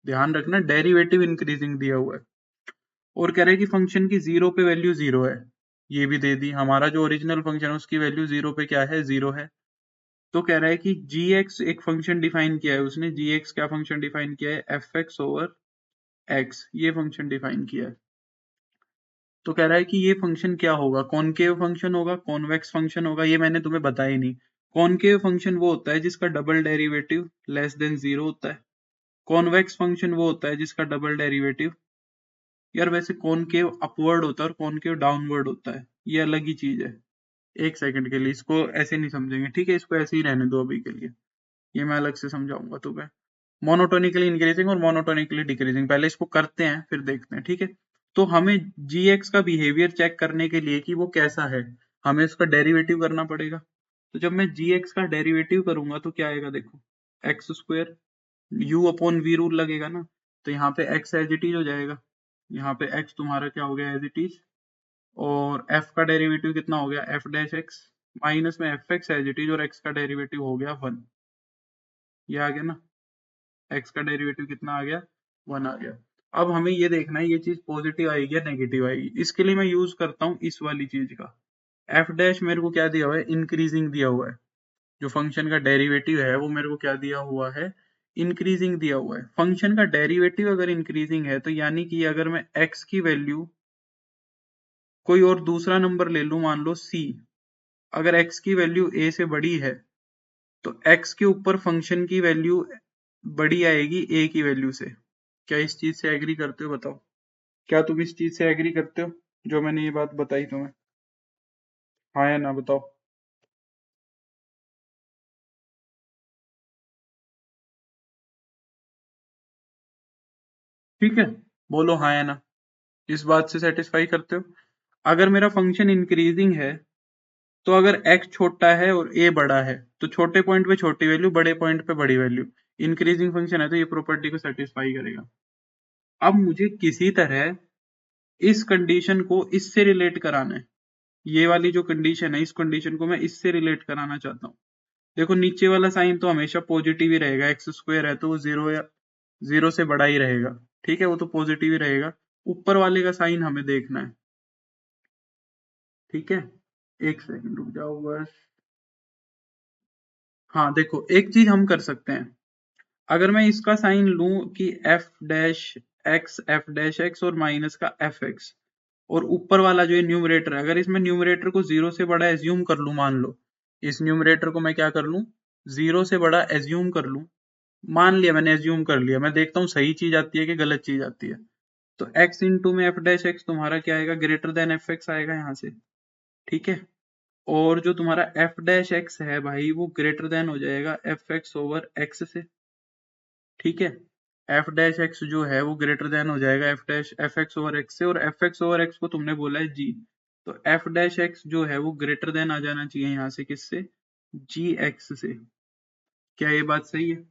ध्यान रखना, डेरिवेटिव इंक्रीजिंग दिया हुआ है, और कह रहा है कि फंक्शन की 0 पे वैल्यू 0 है, ये भी दे दी, हमारा जो ओरिजिनल फंक्शन है उसकी वैल्यू 0 पे क्या है, 0 है। तो कह रहा है कि gx एक फंक्शन डिफाइन किया है उसने, gx क्या फंक्शन डिफाइन किया है, f(x)/x, ये फंक्शन डिफाइन किया है। तो कह रहा है कि ये फंक्शन क्या होगा, कॉनकेव फंक्शन होगा, कॉन्वेक्स फंक्शन होगा, ये मैंने तुम्हें बताया नहीं। कॉनकेव फंक्शन वो होता है जिसका डबल डेरिवेटिव लेस देन 0 होता है, कॉन्वेक्स फंक्शन वो होता है जिसका डबल डेरिवेटिव, यार वैसे कॉनकेव अपवर्ड होता है और कॉनकेव डाउनवर्ड होता है, ये अलग ही चीज है। एक सेकंड के लिए इसको ऐसे नहीं समझेंगे, ठीक है, इसको ऐसे ही रहने दो अभी के लिए, ये मैं अलग से समझाऊंगा तुम्हें। मोनोटोनिकली इंक्रीजिंग और मोनोटोनिकली डिक्रीजिंग, पहले इसको करते हैं फिर देखते हैं। ठीक है, तो हमें gx का बिहेवियर चेक करने के लिए कि वो कैसा है, हमें इसका डेरिवेटिव करना पड़ेगा। तो जब मैं gx का डेरिवेटिव करूंगा तो क्या आएगा देखो, x² u/v रूल लगेगा ना, तो यहाँ पे x एज इट इज हो जाएगा, यहाँ पे x तुम्हारा क्या हो गया एज इट इज, और f का डेरिवेटिव कितना हो गया f'(x) माइनस में fx एज इट इज, और x का डेरिवेटिव हो गया 1, ये आ गया ना, x का डेरिवेटिव कितना आ गया, 1 आ गया। अब हमें ये देखना है ये चीज पॉजिटिव आएगी या नेगेटिव आएगी, इसके लिए मैं यूज करता हूँ इस वाली चीज का, f' मेरे को क्या दिया हुआ है, इंक्रीजिंग दिया हुआ है, जो फंक्शन का डेरिवेटिव है वो मेरे को क्या दिया हुआ है, इंक्रीजिंग दिया हुआ है। फंक्शन का डेरिवेटिव अगर इंक्रीजिंग है तो यानी कि अगर मैं x की वैल्यू कोई और दूसरा नंबर ले लूं, मान लो c, अगर x की वैल्यू a से बड़ी है तो x के ऊपर फंक्शन की वैल्यू बड़ी आएगी a की वैल्यू से। क्या इस चीज से एग्री करते हो बताओ, क्या तुम इस चीज से एग्री करते हो जो मैंने ये बात बताई तुम्हें? हाँ या ना बताओ। ठीक है, बोलो हाँ या ना। इस बात से सेटिस्फाई करते हो? अगर मेरा फंक्शन इंक्रीजिंग है, तो अगर x छोटा है और a बड़ा है, तो छोटे पॉइंट पे छोटी वैल्यू, बड़े पॉइंट पे बड़ी वैल्यू। इंक्रीजिंग फंक्शन है तो ये प्रॉपर्टी को सेटिस्फाई करेगा। अब मुझे किसी तरह इस कंडीशन को इससे रिलेट कराना है। ये वाली जो कंडीशन है, इस कंडीशन को मैं इससे रिलेट कराना चाहता हूँ। देखो नीचे वाला साइन तो हमेशा पॉजिटिव ही रहेगा, एक्स स्क्वायर है तो वो जीरो या जीरो से बड़ा ही रहेगा। ठीक है, वो तो पॉजिटिव ही रहेगा। ऊपर वाले का साइन हमें देखना है। ठीक है, एक सेकंड रुक जाओ बस। हाँ देखो, एक चीज हम कर सकते हैं। अगर मैं इसका साइन लूं कि एफ डैश एक्स और माइनस का एफ एक्स, और ऊपर वाला जो है न्यूमरेटर है, अगर इसमें न्यूमरेटर को जीरो से बड़ा एज्यूम कर लूं, मान लो इस न्यूमरेटर को मैं क्या कर लूं, जीरो से बड़ा एज्यूम कर लूं। मान लिया मैंने, एज्यूम कर लिया। मैं देखता हूँ सही चीज आती है कि गलत चीज आती है। तो x इंटू में एफ डैश एक्स तुम्हारा क्या आएगा, ग्रेटर देन एफ एक्स आएगा यहाँ से। ठीक है, और जो तुम्हारा एफ डैश एक्स है भाई, वो ग्रेटर देन हो जाएगा एफ एक्स ओवर एक्स से। ठीक है, एफ डैश एक्स जो है वो ग्रेटर देन हो जाएगा एफ एक्स ओवर एक्स से, और एफ एक्स ओवर एक्स को तुमने बोला है जी। तो एफ डैश एक्स जो है वो ग्रेटर देन आ जाना चाहिए यहाँ से, किससे, जी एक्स से। क्या ये बात सही है?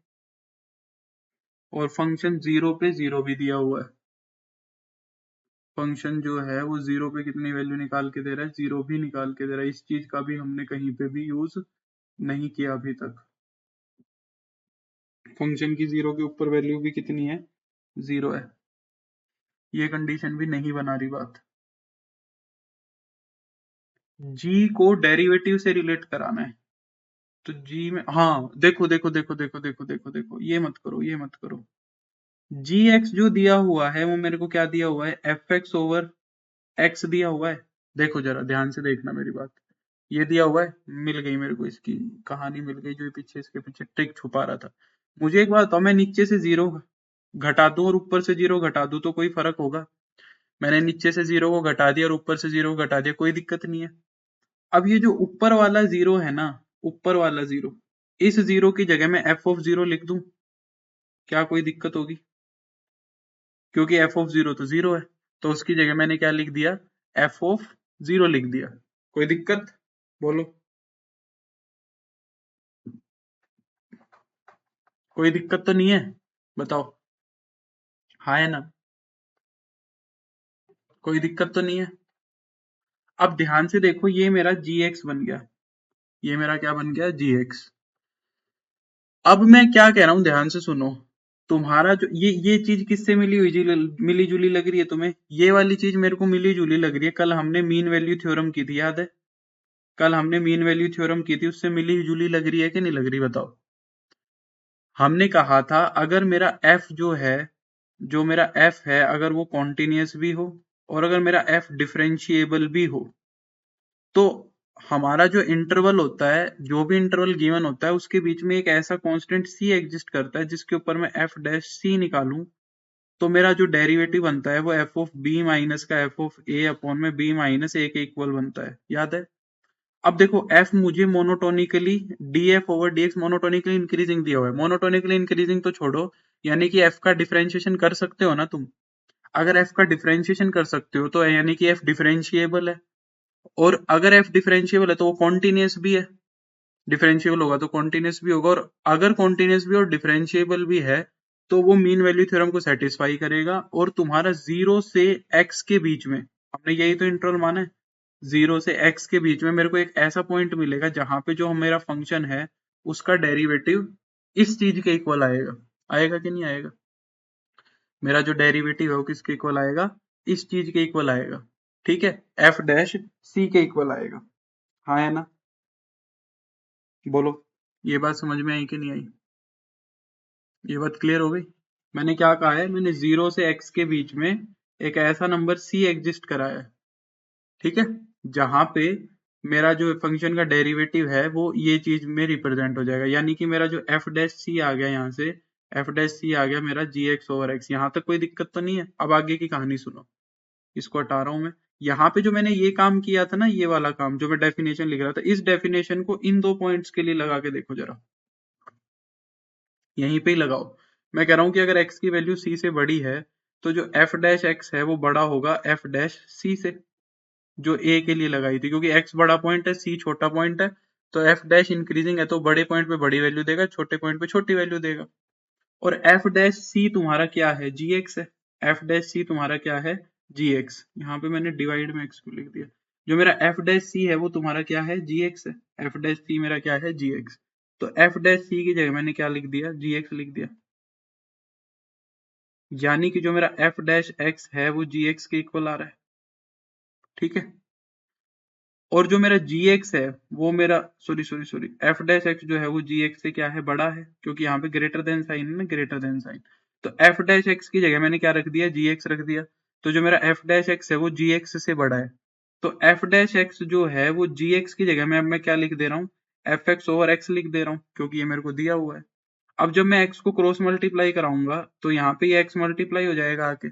और फंक्शन जीरो पे जीरो भी दिया हुआ है। फंक्शन जो है वो जीरो पे कितनी वैल्यू निकाल के दे रहा है, जीरो भी निकाल के दे रहा है। इस चीज का भी हमने कहीं पे भी यूज नहीं किया अभी तक। फंक्शन की जीरो के ऊपर वैल्यू भी कितनी है, जीरो है। ये कंडीशन भी नहीं बना रही बात। जी को डेरिवेटिव से रिलेट कराना है। तो जी में, हाँ देखो देखो देखो देखो देखो देखो देखो, ये मत करो, ये मत करो। जी एक्स जो दिया हुआ है वो मेरे को क्या दिया हुआ है, एफ एक्स ओवर एक्स दिया हुआ है। देखो जरा ध्यान से देखना मेरी बात। ये दिया हुआ है, मिल गई मेरे को इसकी कहानी, मिल गई जो पीछे इसके पीछे ट्रिक छुपा रहा था। मुझे एक बात बताओ, मैं नीचे से जीरो घटा दूं और ऊपर से जीरो घटा दूं तो कोई फर्क होगा? मैंने नीचे से जीरो को घटा दिया और ऊपर से जीरो को घटा दिया, कोई दिक्कत नहीं है। अब ये जो ऊपर वाला जीरो है ना, ऊपर वाला जीरो, इस जीरो की जगह मैं एफ ऑफ जीरो लिख दूं, क्या कोई दिक्कत होगी? क्योंकि एफ ऑफ जीरो तो जीरो है, तो उसकी जगह मैंने क्या लिख दिया, एफ ऑफ जीरो लिख दिया। कोई दिक्कत? बोलो, कोई दिक्कत तो नहीं है? बताओ हाँ है ना, कोई दिक्कत तो नहीं है? अब ध्यान से देखो, ये मेरा जी एक्स बन गया, ये मेरा क्या बन गया, जी एक्स। अब मैं क्या कह रहा हूं, ध्यान से सुनो। तुम्हारा जो ये चीज किससे मिली जुली लग रही है तुम्हें? ये वाली चीज मेरे को मिली जुली लग रही है, कल हमने मीन वैल्यू थ्योरम की थी, याद है? कल हमने मीन वैल्यू थ्योरम की थी, उससे मिली जुली लग रही है कि नहीं लग रही, बताओ। हमने कहा था अगर मेरा एफ जो है, जो मेरा एफ है, अगर वो कॉन्टिन्यूस भी हो और अगर मेरा एफ डिफरेंशिएबल भी हो, तो हमारा जो इंटरवल होता है, जो भी इंटरवल गिवन होता है, उसके बीच में एक ऐसा कांस्टेंट सी एग्जिस्ट करता है जिसके ऊपर मैं एफ डैश सी निकालूं, तो मेरा जो डेरिवेटिव बनता है वो एफ ऑफ बी माइनस का एफ ऑफ ए अपॉन में बी माइनस ए के इक्वल बनता है, याद है? अब देखो एफ मुझे monotonically D F over D x monotonically increasing दिया हुआ है। मोनोटोनिकली इंक्रीजिंग तो छोड़ो, यानी कि एफ का डिफरेंशिएशन कर सकते हो ना तुम। अगर एफ का डिफरेंशिएशन कर सकते हो तो यानी कि एफ डिफरेंशिएबल है, और अगर एफ डिफरेंशिएबल है तो वो कॉन्टिन्यूस भी है। डिफरेंशिएबल होगा तो कॉन्टिन्यूस भी होगा, और अगर कॉन्टिन्यूस भी और डिफरेंशिएबल भी है तो वो मीन वैल्यू थ्योरम को सेटिस्फाई करेगा। और तुम्हारा जीरो से एक्स के बीच में, हमने यही तो इंटरवल माना है, जीरो से एक्स के बीच में मेरे को एक ऐसा पॉइंट मिलेगा जहां पे जो मेरा फंक्शन है उसका डेरिवेटिव इस चीज के इक्वल आएगा। आएगा कि नहीं आएगा? मेरा जो डेरिवेटिव है वो किसके इक्वल आएगा, इस चीज के इक्वल आएगा। ठीक है, एफ डैश सी के इक्वल आएगा। हाँ है ना? बोलो, ये बात समझ में आई कि नहीं आई? ये बात क्लियर हो गई? मैंने क्या कहा है, मैंने जीरो से एक्स के बीच में एक ऐसा नंबर सी एग्जिस्ट कराया है। ठीक है, जहां पे मेरा जो फंक्शन का डेरिवेटिव है वो ये चीज में रिप्रेजेंट हो जाएगा, यानी कि मेरा जो एफ डैश सी आ गया यहाँ से, एफ डैश सी आ गया मेरा जी एक्स ओवर एक्स। यहाँ तक कोई दिक्कत तो नहीं है? अब आगे की कहानी सुनो, इसको हटा रहा हूं मैं। यहाँ पे जो मैंने ये काम किया था ना, ये वाला काम जो मैं डेफिनेशन लिख रहा था, इस डेफिनेशन को इन 2 पॉइंट्स के लिए लगा के देखो जरा, यहीं पे ही लगाओ। मैं कह रहा हूं कि अगर x की वैल्यू c से बड़ी है तो जो f डैश x है वो बड़ा होगा f डैश c से, जो a के लिए लगाई थी, क्योंकि x बड़ा पॉइंट है, c छोटा पॉइंट है, तो f डैश इंक्रीजिंग है तो बड़े पॉइंट पे बड़ी वैल्यू देगा, छोटे पॉइंट पे छोटी वैल्यू देगा। और f डैश c तुम्हारा क्या है, gx है। f डैश c तुम्हारा क्या है, gx। यहाँ पे मैंने डिवाइड में x को लिख दिया। जो मेरा f डैश c है वो तुम्हारा क्या है, gx है। f डैश c मेरा क्या है, gx। तो f डैश c की जगह मैंने क्या लिख दिया, gx लिख दिया। यानी कि जो मेरा f डैश x है वो gx के इक्वल आ रहा है, ठीक है। और जो मेरा gx है वो मेरा सॉरी f डैश x जो है वो gx से क्या है, बड़ा है, क्योंकि यहाँ पे ग्रेटर देन साइन है ना, ग्रेटर देन साइन। तो f डैश x की जगह मैंने क्या रख दिया, gx रख दिया। तो जो मेरा f डैश x है वो gx से बड़ा है। तो f डैश x जो है वो gx की जगह मैं क्या लिख दे रहा हूँ, fx ओवर x लिख दे रहा हूँ, क्योंकि ये मेरे को दिया हुआ है। अब जब मैं x को क्रॉस मल्टीप्लाई कराऊंगा तो यहाँ पे ये x मल्टीप्लाई हो जाएगा आके,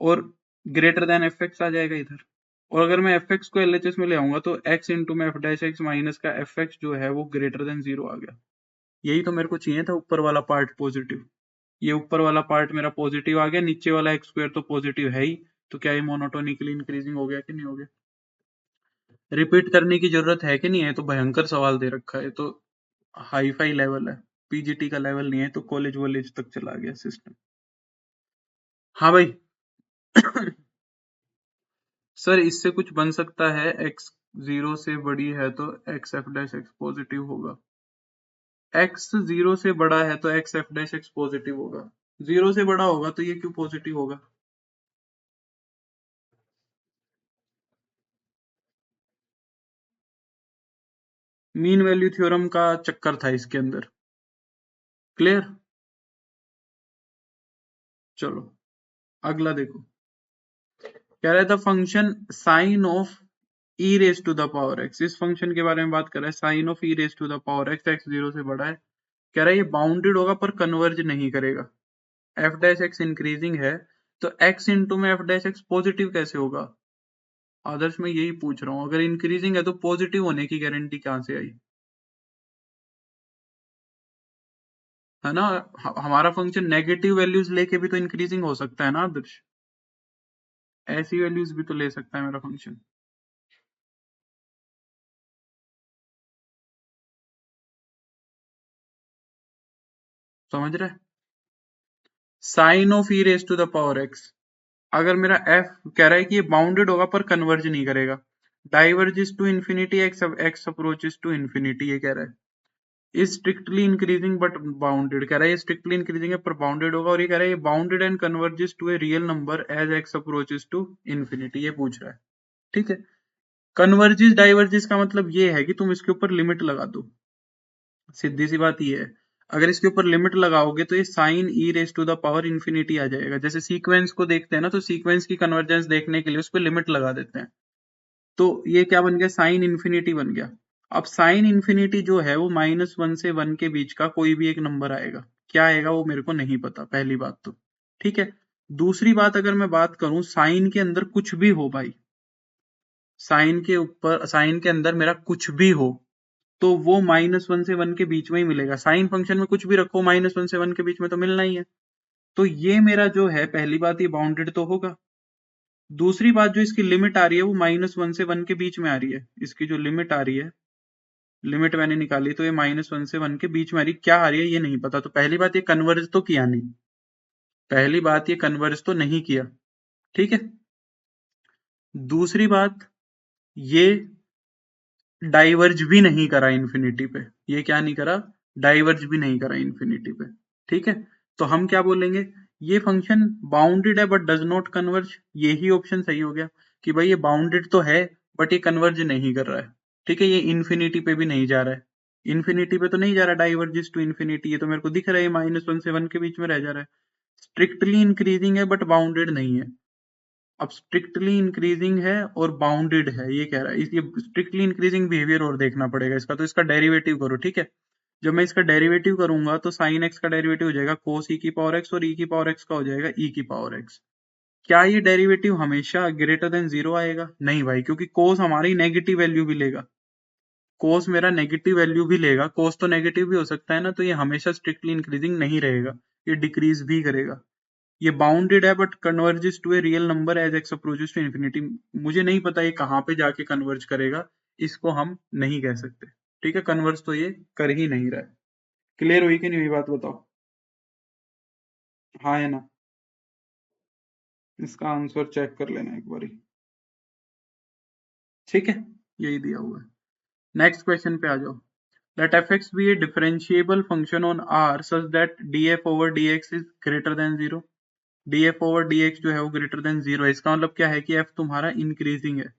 और ग्रेटर देन एफ एक्स आ जाएगा इधर। और अगर मैं एफ एक्स को एलएचएस में ले आऊंगा तो एक्स इंटू में एफ डैश एक्स माइनस का एफ एक्स जो है वो ग्रेटर देन 0 आ गया। यही तो मेरे को चाहिए था, ऊपर वाला पार्ट पॉजिटिव। ये ऊपर वाला पार्ट मेरा पॉजिटिव आ गया, नीचे वाला एक्स स्क्वायर तो पॉजिटिव है ही। तो क्या ये मोनोटोनिकली इंक्रीजिंग हो गया कि नहीं हो गया? रिपीट करने की जरूरत है कि नहीं है? तो भयंकर सवाल दे रखा है, तो हाई फाई लेवल है, पीजीटी का लेवल नहीं है, तो कॉलेज वॉलेज तक चला गया सिस्टम। हाँ भाई। सर इससे कुछ बन सकता है, x 0 से बड़ी है तो x f dash x positive होगा, x 0 से बड़ा है तो x f dash x positive होगा। 0 से बड़ा होगा तो ये क्यों पॉजिटिव होगा? मीन वैल्यू थ्योरम का चक्कर था इसके अंदर। क्लियर? चलो अगला देखो, कह रहा है the function sine of e raise to the power x। इस फंक्शन के बारे में बात कर रहा है, sine of e raise to the power x, x 0 से बड़ा है। कह रहा है ये बाउंडेड होगा पर कन्वर्ज नहीं करेगा। f डैश x इंक्रीजिंग है तो x इंटू में f डैश x पॉजिटिव कैसे होगा? आदर्श मैं यही पूछ रहा हूँ, अगर इंक्रीजिंग है तो पॉजिटिव होने की गारंटी कहाँ से आई? है ना, हमारा फंक्शन नेगेटिव वैल्यूज लेके भी तो इंक्रीजिंग हो सकता है ना आदर्श, ऐसी वैल्यूज भी तो ले सकता है मेरा फंक्शन। समझ रहे? Sine of e raise to the power x, अगर मेरा f कह रहा है कि ये बाउंडेड होगा पर कन्वर्ज नहीं करेगा, diverges to infinity x x approaches to infinity, ये कह रहा है is strictly increasing but bounded. कह रहा है ये स्ट्रिक्टली इंक्रीजिंग है पर बाउंडेड होगा, और ये कह रहा है ये bounded and converges to a real number as x approaches to infinity, ये पूछ रहा है। ठीक है, कन्वर्जेस डाइवर्जेस का मतलब ये है कि तुम इसके ऊपर लिमिट लगा दो, सीधी सी बात ये है। अगर इसके ऊपर लिमिट लगाओगे तो ये sine E raise to the power infinity आ जाएगा। जैसे सीक्वेंस को देखते हैं ना, तो सीक्वेंस की कन्वर्जेंस देखने के लिए उस पर लिमिट लगा देते हैं, तो ये क्या बन गया, साइन इन्फिनिटी बन गया। अब साइन इन्फिनिटी जो है वो -1 से 1 के बीच का कोई भी एक नंबर आएगा, क्या आएगा वो मेरे को नहीं पता, पहली बात तो। ठीक है, दूसरी बात अगर मैं बात करूं साइन के अंदर कुछ भी हो भाई, साइन के ऊपर, साइन के अंदर मेरा कुछ भी हो तो वो -1 से 1 के बीच में ही मिलेगा। साइन फंक्शन में कुछ भी रखो -1 से 1 के बीच में तो मिलना ही है। तो ये मेरा जो है, पहली बात ये बाउंडेड तो होगा। दूसरी बात जो इसकी लिमिट आ रही है वो -1 से 1 के बीच में आ रही है, इसकी जो लिमिट आ रही है, लिमिट मैंने निकाली तो ये -1 से 1 के बीच में आ रही है, क्या आ रही है ये नहीं पता। तो पहली बात ये कन्वर्ज तो किया नहीं, पहली बात ये कन्वर्ज तो नहीं किया। ठीक है, दूसरी बात ये डाइवर्ज भी नहीं करा इन्फिनिटी पे, ये क्या नहीं करा, डाइवर्ज भी नहीं करा इन्फिनिटी पे। ठीक है, तो हम क्या बोलेंगे, ये फंक्शन बाउंडेड है बट डज नॉट कन्वर्ज, यही ऑप्शन सही हो गया कि भाई ये बाउंडेड तो है बट ये कन्वर्ज नहीं कर रहा है। ठीक है, ये इन्फिनिटी पे भी नहीं जा रहा है, इन्फिनिटी पे तो नहीं जा रहा, डाइवर्जेस टू इन्फिनिटी, ये तो मेरे को दिख रहा है -1 से 1 के बीच में रह जा रहा है। स्ट्रिक्टली इंक्रीजिंग है बट बाउंडेड नहीं है। अब स्ट्रिक्टली इंक्रीजिंग है और बाउंडेड है, ये कह रहा है, ये स्ट्रिक्टली इंक्रीजिंग बिहेवियर और देखना पड़ेगा इसका, तो इसका डेरिवेटिव करो। ठीक है, जब मैं इसका डेरिवेटिव करूंगा तो साइन एक्स का डेरिवेटिव हो जाएगा कोस ई की पावर एक्स, और ई की पावर एक्स का हो जाएगा ई की पावर एक्स। क्या ये डेरिवेटिव हमेशा ग्रेटर देन 0 आएगा? नहीं भाई, क्योंकि कोस हमारी नेगेटिव वैल्यू भी लेगा, कोस मेरा नेगेटिव वैल्यू भी लेगा, कोस तो नेगेटिव भी हो सकता है ना, तो ये हमेशा स्ट्रिक्टली इंक्रीजिंग नहीं रहेगा, ये डिक्रीज भी करेगा। ये बाउंडेड है but converges to a real number as x approaches to infinity. मुझे नहीं पता ये कहाँ पे जाके कन्वर्ज करेगा, इसको हम नहीं कह सकते। ठीक है, कन्वर्ज तो ये कर ही नहीं रहा है। क्लियर हुई कि नहीं हुई बात, बताओ। हाँ है ना? इसका आंसर चेक कर लेना एक बारी। ठीक है, यही दिया हुआ है। नेक्स्ट क्वेश्चन पे आ जाओ। Let fx be a differentiable function on R such that df over dx is greater than 0। df over dx जो है वो greater than 0 है। इसका मतलब क्या है कि f तुम्हारा इंक्रीजिंग है।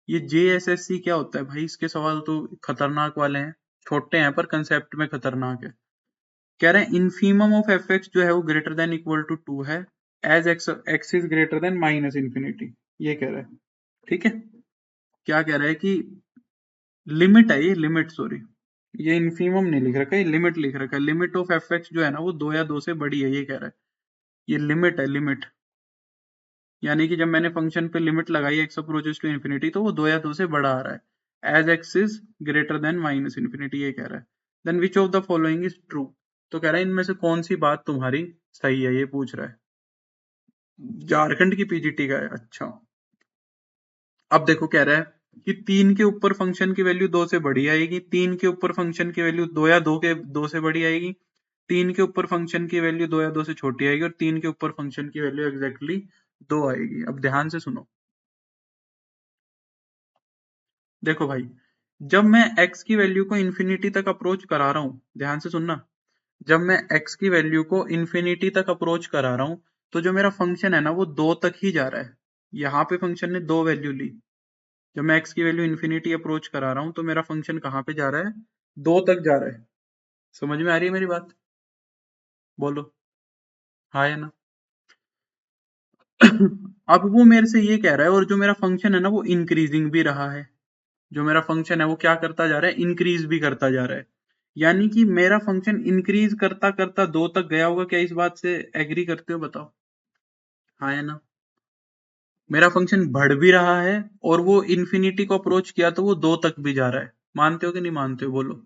ये JSSC क्या होता है भाई? इसके सवाल तो खतरनाक वाले हैं, छोटे हैं पर कंसेप्ट में खतरनाक है। कह रहे हैं इन्फीमम ऑफ एफ एक्स जो है वो ग्रेटर देन इक्वल टू 2 है as x is greater than minus infinity, ये कह रहा है। ठीक है, क्या कह रहा है कि लिमिट है, ये लिमिट, सॉरी ये इन्फीमम नहीं लिख रखा है, लिमिट लिख रखा है। लिमिट ऑफ एफ एक्स जो है ना वो 2 या 2 से बड़ी है, ये कह रहा है। ये लिमिट है, लिमिट, यानी कि जब मैंने फंक्शन पे लिमिट लगाई एक्स अप्रोचेस टू इन्फिनिटी तो वो 2 या 2 से बड़ा आ रहा है, as x is greater than minus infinity, ये कह रहा है। Then which of the following is true. तो कह रहा है इनमें से कौन सी बात तुम्हारी सही है, ये पूछ रहा है। झारखंड की पीजीटी का है, अच्छा। अब देखो, कह रहा है कि 3 के ऊपर फंक्शन की वैल्यू 2 से बड़ी आएगी, 3 के ऊपर फंक्शन की वैल्यू 2 या 2 से बड़ी आएगी, 3 के ऊपर फंक्शन की वैल्यू 2 या 2 से छोटी आएगी, और 3 के ऊपर फंक्शन की वैल्यू एग्जैक्टली 2 आएगी। अब ध्यान से सुनो, देखो भाई, जब मैं x की वैल्यू को इन्फिनिटी तक अप्रोच करा रहा हूं, ध्यान से सुनना, जब मैं x की वैल्यू को इन्फिनिटी तक अप्रोच करा रहा हूं, तो जो मेरा फंक्शन है ना वो 2 तक ही जा रहा है। यहाँ पे फंक्शन ने 2 वैल्यू ली, जब मैं x की वैल्यू इन्फिनिटी अप्रोच करा रहा हूं तो मेरा फंक्शन कहाँ पे जा रहा है? 2 तक जा रहा है। समझ में आ रही है मेरी बात? बोलो हाँ या ना। अब वो मेरे से ये कह रहा है, और जो मेरा फंक्शन है ना वो इंक्रीजिंग भी रहा है, जो मेरा फंक्शन है वो क्या करता जा रहा है? इंक्रीज भी करता जा रहा है। यानी कि मेरा फंक्शन इंक्रीज करता करता 2 तक गया होगा। क्या इस बात से एग्री करते हो, बताओ हाँ या ना? मेरा फंक्शन बढ़ भी रहा है और वो इन्फिनिटी को अप्रोच किया तो वो 2 तक भी जा रहा है। मानते हो कि नहीं मानते हो, बोलो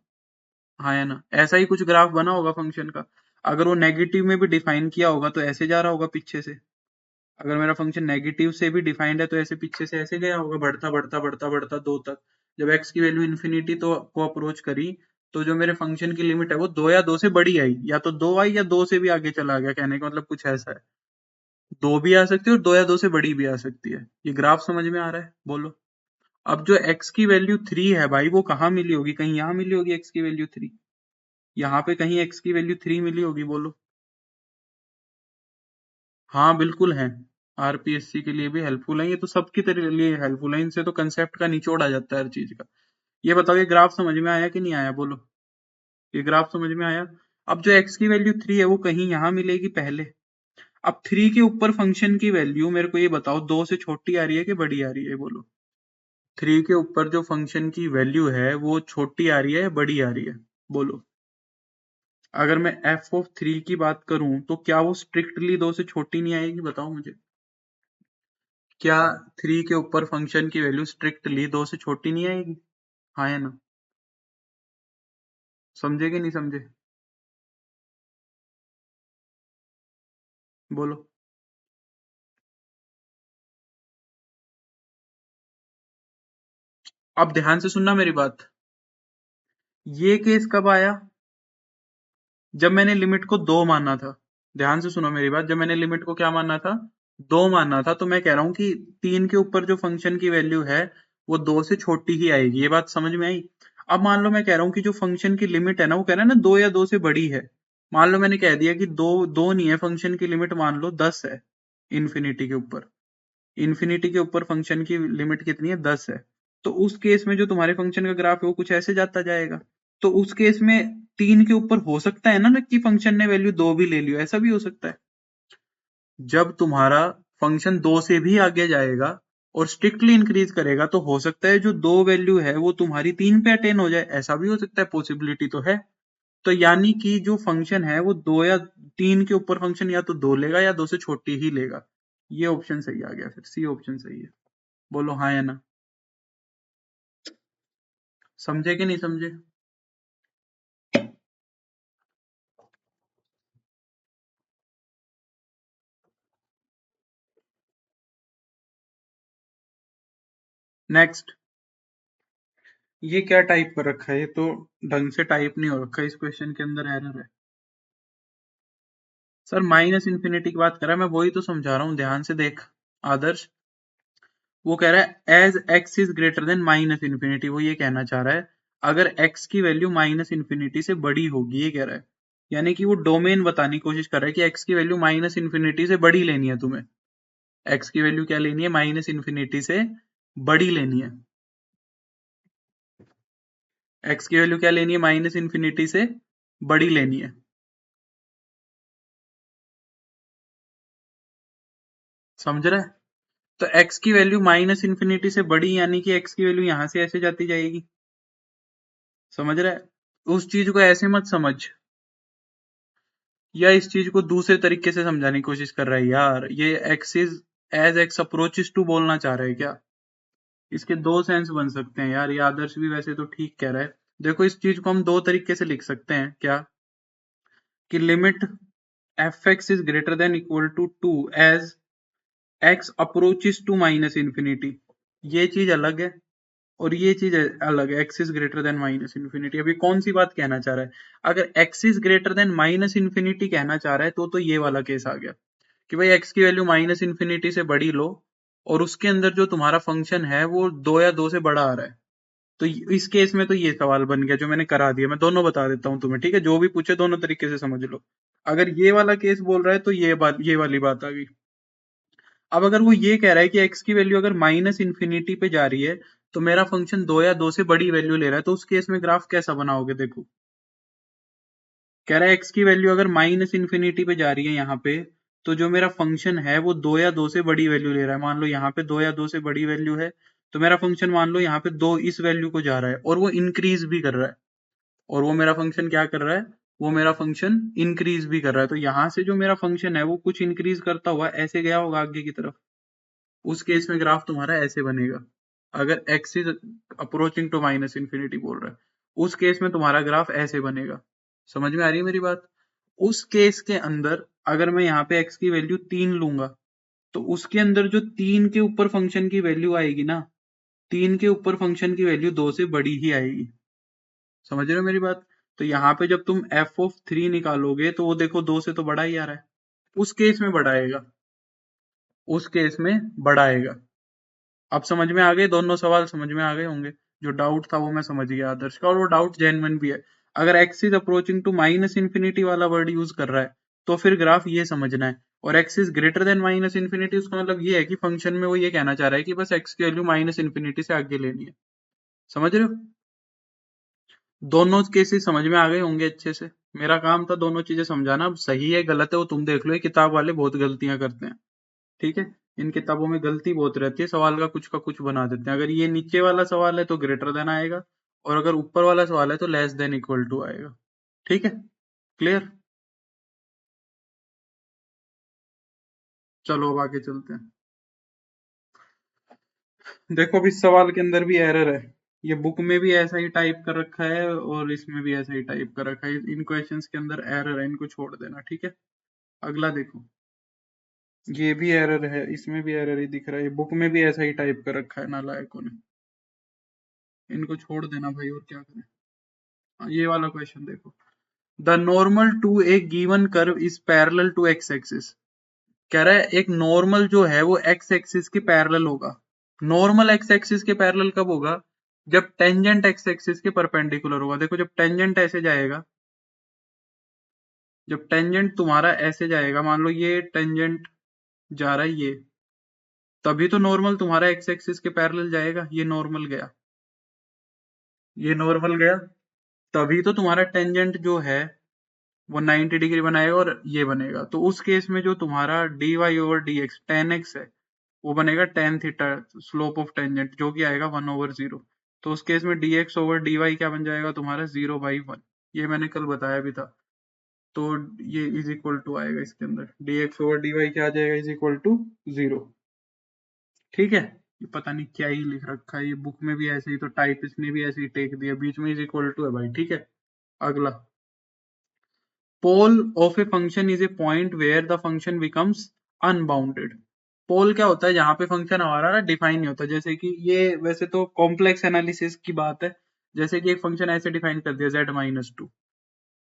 हाँ या ना? ऐसा ही कुछ ग्राफ बना होगा फंक्शन का। अगर वो नेगेटिव में भी डिफाइन किया होगा तो ऐसे जा रहा होगा पीछे से। अगर मेरा फंक्शन नेगेटिव से भी डिफाइंड है तो ऐसे पीछे से ऐसे गया होगा, बढ़ता बढ़ता बढ़ता बढ़ता 2 तक। जब x की वैल्यू इन्फिनिटी तो को अप्रोच करी, तो जो मेरे फंक्शन की लिमिट है वो 2 या 2 से बड़ी आई, या तो 2 आई या 2 से भी आगे चला गया। कहने का मतलब कुछ ऐसा है, 2 भी आ सकती है और 2 या 2 से बड़ी भी आ सकती है। ये ग्राफ समझ में आ रहा है, बोलो। अब जो x की वैल्यू 3 है भाई, वो कहाँ मिली होगी? कहीं यहाँ मिली होगी x की वैल्यू 3, यहाँ पे कहीं x की वैल्यू 3 मिली होगी, बोलो। हाँ बिल्कुल है, आरपीएससी के लिए भी हेल्पफुल है, ये तो सबकी तरह लिए हेल्पफुल है। इनसे तो कंसेप्ट का निचोड़ आ जाता है हर चीज का। ये बताओ, ये ग्राफ समझ में आया कि नहीं आया, बोलो। ये ग्राफ समझ में आया। अब जो x की वैल्यू 3 है वो कहीं यहाँ मिलेगी पहले। अब 3 के ऊपर फंक्शन की वैल्यू मेरे को ये बताओ 2 से छोटी आ रही है कि बड़ी आ रही है, बोलो। 3 के ऊपर जो फंक्शन की वैल्यू है वो छोटी आ रही है या बड़ी आ रही है, बोलो। अगर मैं f ऑफ 3 की बात करूं तो क्या वो स्ट्रिक्टली 2 से छोटी नहीं आएगी, बताओ मुझे। क्या 3 के ऊपर फंक्शन की वैल्यू स्ट्रिक्टली 2 से छोटी नहीं आएगी, हाँ या ना? समझे कि नहीं समझे, बोलो। अब ध्यान से सुनना मेरी बात। ये केस कब आया? जब मैंने लिमिट को 2 माना था। ध्यान से सुनो मेरी बात, जब मैंने लिमिट को क्या माना था? 2 माना था। तो मैं कह रहा हूं कि 3 के ऊपर जो फंक्शन की वैल्यू है वो 2 से छोटी ही आएगी। ये बात समझ में आई? अब मान लो मैं कह रहा हूं कि जो फंक्शन की लिमिट है ना, वो कह रहा है ना 2 या 2 से बड़ी है। मान लो मैंने कह दिया कि 2 नहीं है, फंक्शन की लिमिट मान लो 10 है। इन्फिनिटी के ऊपर, इन्फिनिटी के ऊपर फंक्शन की लिमिट कितनी है? 10 है। तो उस केस में जो तुम्हारे फंक्शन का ग्राफ है वो कुछ ऐसे जाता जाएगा। तो उस केस में 3 के ऊपर हो सकता है ना कि फंक्शन ने वैल्यू 2 भी ले लियो, ऐसा भी हो सकता है। जब तुम्हारा फंक्शन 2 से भी आगे जाएगा और स्ट्रिक्टली इंक्रीज करेगा तो हो सकता है जो 2 वैल्यू है वो तुम्हारी 3 पे अटेन हो जाए, ऐसा भी हो सकता है, पॉसिबिलिटी तो है। तो यानी कि जो फंक्शन है वो 2 या 3 के ऊपर फंक्शन या तो 2 लेगा या 2 से छोटी ही लेगा। ये ऑप्शन सही आ गया, फिर सी ऑप्शन सही है। बोलो हाँ या ना, समझे कि नहीं समझे? नेक्स्ट, ये क्या टाइप कर रखा है? ये तो ढंग से टाइप नहीं हो रखा, इस क्वेश्चन के अंदर एरर है। सर माइनस इन्फिनिटी की बात कर रहा है, मैं वही तो समझा रहा हूँ, ध्यान से देख आदर्श। वो कह रहा है as x is greater than minus infinity, वो ये कहना चाह रहा है अगर एक्स की वैल्यू माइनस इन्फिनिटी से बड़ी होगी, ये कह रहा है। यानी कि वो डोमेन बताने की कोशिश कर रहा है कि एक्स की वैल्यू माइनस इन्फिनिटी से बड़ी लेनी है तुम्हें। एक्स की वैल्यू क्या लेनी है? माइनस इन्फिनिटी से बड़ी लेनी है। एक्स की वैल्यू क्या लेनी है? माइनस इन्फिनिटी से बड़ी लेनी है। समझ रहा है? तो एक्स की वैल्यू माइनस इन्फिनिटी से बड़ी, यानी कि एक्स की वैल्यू यहां से ऐसे जाती जाएगी। समझ रहा है? उस चीज को ऐसे मत समझ, या इस चीज को दूसरे तरीके से समझाने की कोशिश कर रहा है यार। ये x is as x approaches to बोलना चाह रहे हैं क्या? इसके दो सेंस बन सकते हैं यार, ये आदर्श भी वैसे तो ठीक कह रहा है। देखो इस चीज को हम दो तरीके से लिख सकते हैं क्या, कि limit f x is greater than equal to 2 as x approaches to minus infinity, ये चीज अलग है। और ये चीज अलग है, x is greater than minus infinity. अभी कौन सी बात कहना चाह रहा है? अगर x is greater than minus infinity कहना चाह रहा है तो ये वाला केस आ गया कि भाई एक्स की वैल्यू माइनस इन्फिनिटी से बड़ी लो, और उसके अंदर जो तुम्हारा फंक्शन है वो 2 या 2 से बड़ा आ रहा है। तो इस केस में तो ये सवाल बन गया जो मैंने करा दिया। मैं दोनों बता देता हूँ तुम्हें, ठीक है? जो भी पूछे दोनों तरीके से समझ लो। अगर ये वाला केस बोल रहा है तो ये वाली बात आ गई। अब अगर वो ये कह रहा है कि एक्स की वैल्यू अगर माइनस इन्फिनिटी पे जा रही है तो मेरा फंक्शन 2 या 2 से बड़ी वैल्यू ले रहा है, तो उस केस में ग्राफ कैसा बनाओगे? देखो, कह रहा है एक्स की वैल्यू अगर माइनस इन्फिनिटी पे जा रही है यहाँ पे, तो जो मेरा फंक्शन है वो 2 या 2 से बड़ी वैल्यू ले रहा है। मान लो यहाँ पे 2 या 2 से बड़ी वैल्यू है, तो मेरा फंक्शन मान लो यहाँ पे 2 इस वैल्यू को जा रहा है, और वो इंक्रीज भी कर रहा है। और वो मेरा फंक्शन क्या कर रहा है? वो मेरा फंक्शन इंक्रीज भी कर रहा है। तो यहाँ से जो मेरा फंक्शन है वो कुछ इंक्रीज करता हुआ ऐसे गया होगा आगे की तरफ। उस केस में ग्राफ तुम्हारा ऐसे बनेगा। अगर x is approaching to minus infinity बोल रहा है, उस केस में तुम्हारा ग्राफ ऐसे बनेगा। समझ में आ रही है मेरी बात? उस केस के अंदर अगर मैं यहाँ पे x की वैल्यू 3 लूंगा, तो उसके अंदर जो 3 के ऊपर फंक्शन की वैल्यू आएगी ना, 3 के ऊपर फंक्शन की वैल्यू 2 से बड़ी ही आएगी। समझ रहे हो मेरी बात? तो यहाँ पे जब तुम एफ ऑफ 3 निकालोगे तो वो देखो 2 से तो बड़ा ही आ रहा है। उस केस में बड़ा आएगा, उस केस में बड़ा आएगा। अब समझ में आ गए? दोनों सवाल समझ में आ गए होंगे। जो डाउट था वो मैं समझ गया आदर्श का, और वो डाउट जेन्युइन भी है। अगर x is approaching to minus infinity वाला वर्ड यूज कर रहा है तो फिर ग्राफ ये समझना है। और x is greater than minus infinity, उसका मतलब ये है कि फंक्शन में वो ये कहना चाह रहा है कि बस एक्स की वैल्यू माइनस इन्फिनिटी से आगे लेनी है। समझ रहे हो? दोनों केसेस समझ में आ गए होंगे अच्छे से। मेरा काम था दोनों चीजें समझाना। अब सही है गलत है वो तुम देख लो, ये किताब वाले बहुत गलतियां करते हैं। ठीक है? इन किताबों में गलती बहुत रहती है, सवाल का कुछ बना देते हैं। अगर ये नीचे वाला सवाल है तो ग्रेटर देन आएगा, और अगर ऊपर वाला सवाल है तो लेस देन इक्वल टू आएगा। ठीक है? क्लियर? चलो अब आगे चलते हैं। देखो अब इस सवाल के अंदर भी एरर है। ये बुक में भी ऐसा ही टाइप कर रखा है और इसमें भी ऐसा ही टाइप कर रखा है। इन क्वेश्चंस के अंदर एरर है, इनको छोड़ देना। ठीक है? अगला देखो, ये भी एरर है, इसमें भी एरर ही दिख रहा है। ये बुक में भी ऐसा ही टाइप कर रखा है नालायकों ने। इनको छोड़ देना भाई, और क्या करें। ये वाला क्वेश्चन देखो, the normal to a given curve is parallel to x axis. कह रहा है एक नॉर्मल जो है वो एक्स एक्सिस के पैरेलल होगा। नॉर्मल एक्स एक्सिस के पैरेलल कब होगा? जब टेंजेंट एक्स एक्सिस के परपेंडिकुलर होगा। देखो जब टेंजेंट ऐसे जाएगा, जब टेंजेंट तुम्हारा ऐसे जाएगा, मान लो ये टेंजेंट जा रहा है ये, तभी तो नॉर्मल तुम्हारा एक्स एक्सिस के पैरेलल जाएगा। ये नॉर्मल गया, ये नॉर्मल गया, तभी तो तुम्हारा टेंजेंट जो है वो 90 डिग्री बनाएगा और ये बनेगा। तो उस केस में जो तुम्हारा dy over dx tan x है, वो बनेगा tan theta, slope of tangent, जो कि आएगा 1/0। तो उस केस में dx ओवर dy क्या बन जाएगा तुम्हारा? 0/1। ये मैंने कल बताया भी था। तो ये इज इक्वल टू आएगा इसके अंदर dx ओवर dy क्या आ जाएगा इज इक्वल टू 0। ठीक है, ये पता नहीं क्या ही लिख रखा है, ये बुक में भी ऐसे ही, तो टाइपिस्ट ने भी ऐसे ही टेक दिया, बीच में इज इक्वल टू है भाई। ठीक है, अगला, pole of a function is a point where the function becomes unbounded. Pole क्या होता है, जहां पे फंक्शन हमारा डिफाइन नहीं होता, जैसे कि ये वैसे तो कॉम्प्लेक्स एनालिसिस की बात है, जैसे कि एक फंक्शन ऐसे डिफाइन कर दिया z-2,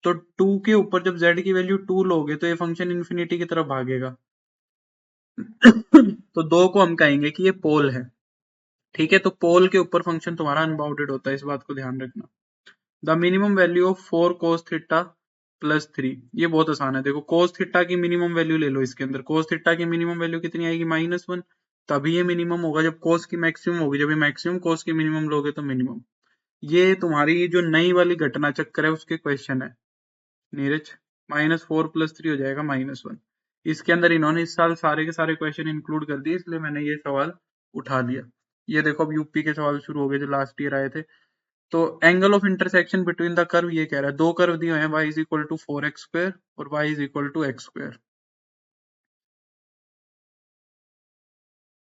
तो 2 के ऊपर जब z की वैल्यू 2 लोगे तो ये फंक्शन इन्फिनिटी की तरफ भागेगा। तो 2 को हम कहेंगे कि ये पोल है। ठीक है, तो पोल के ऊपर फंक्शन तुम्हारा अनबाउंडेड होता है, इस बात को ध्यान रखना। The minimum value of 4 cos theta plus 3, ये बहुत आसान है। देखो cos थीटा की मिनिमम वैल्यू ले लो, इसके अंदर cos थीटा की मिनिमम वैल्यू कितनी आएगी -1, तभी ये मिनिमम होगा जब cos की मैक्सिमम होगी, जब ये मैक्सिमम cos की मिनिमम लोगे तो मिनिमम। ये तुम्हारी जो नई वाली घटना चक्कर है उसके क्वेश्चन है नीरज। -4 + 3 हो जाएगा -1। इसके अंदर इन्होंने इस साल सारे के सारे क्वेश्चन इंक्लूड कर दिए, इसलिए मैंने ये सवाल उठा लिया। ये देखो अब यूपी के सवाल शुरू हो गए जो लास्ट ईयर आए थे। तो angle of intersection between the curve ये कह रहा है, दो कर्व दिए हुए हैं, y = 4x² और y = x²।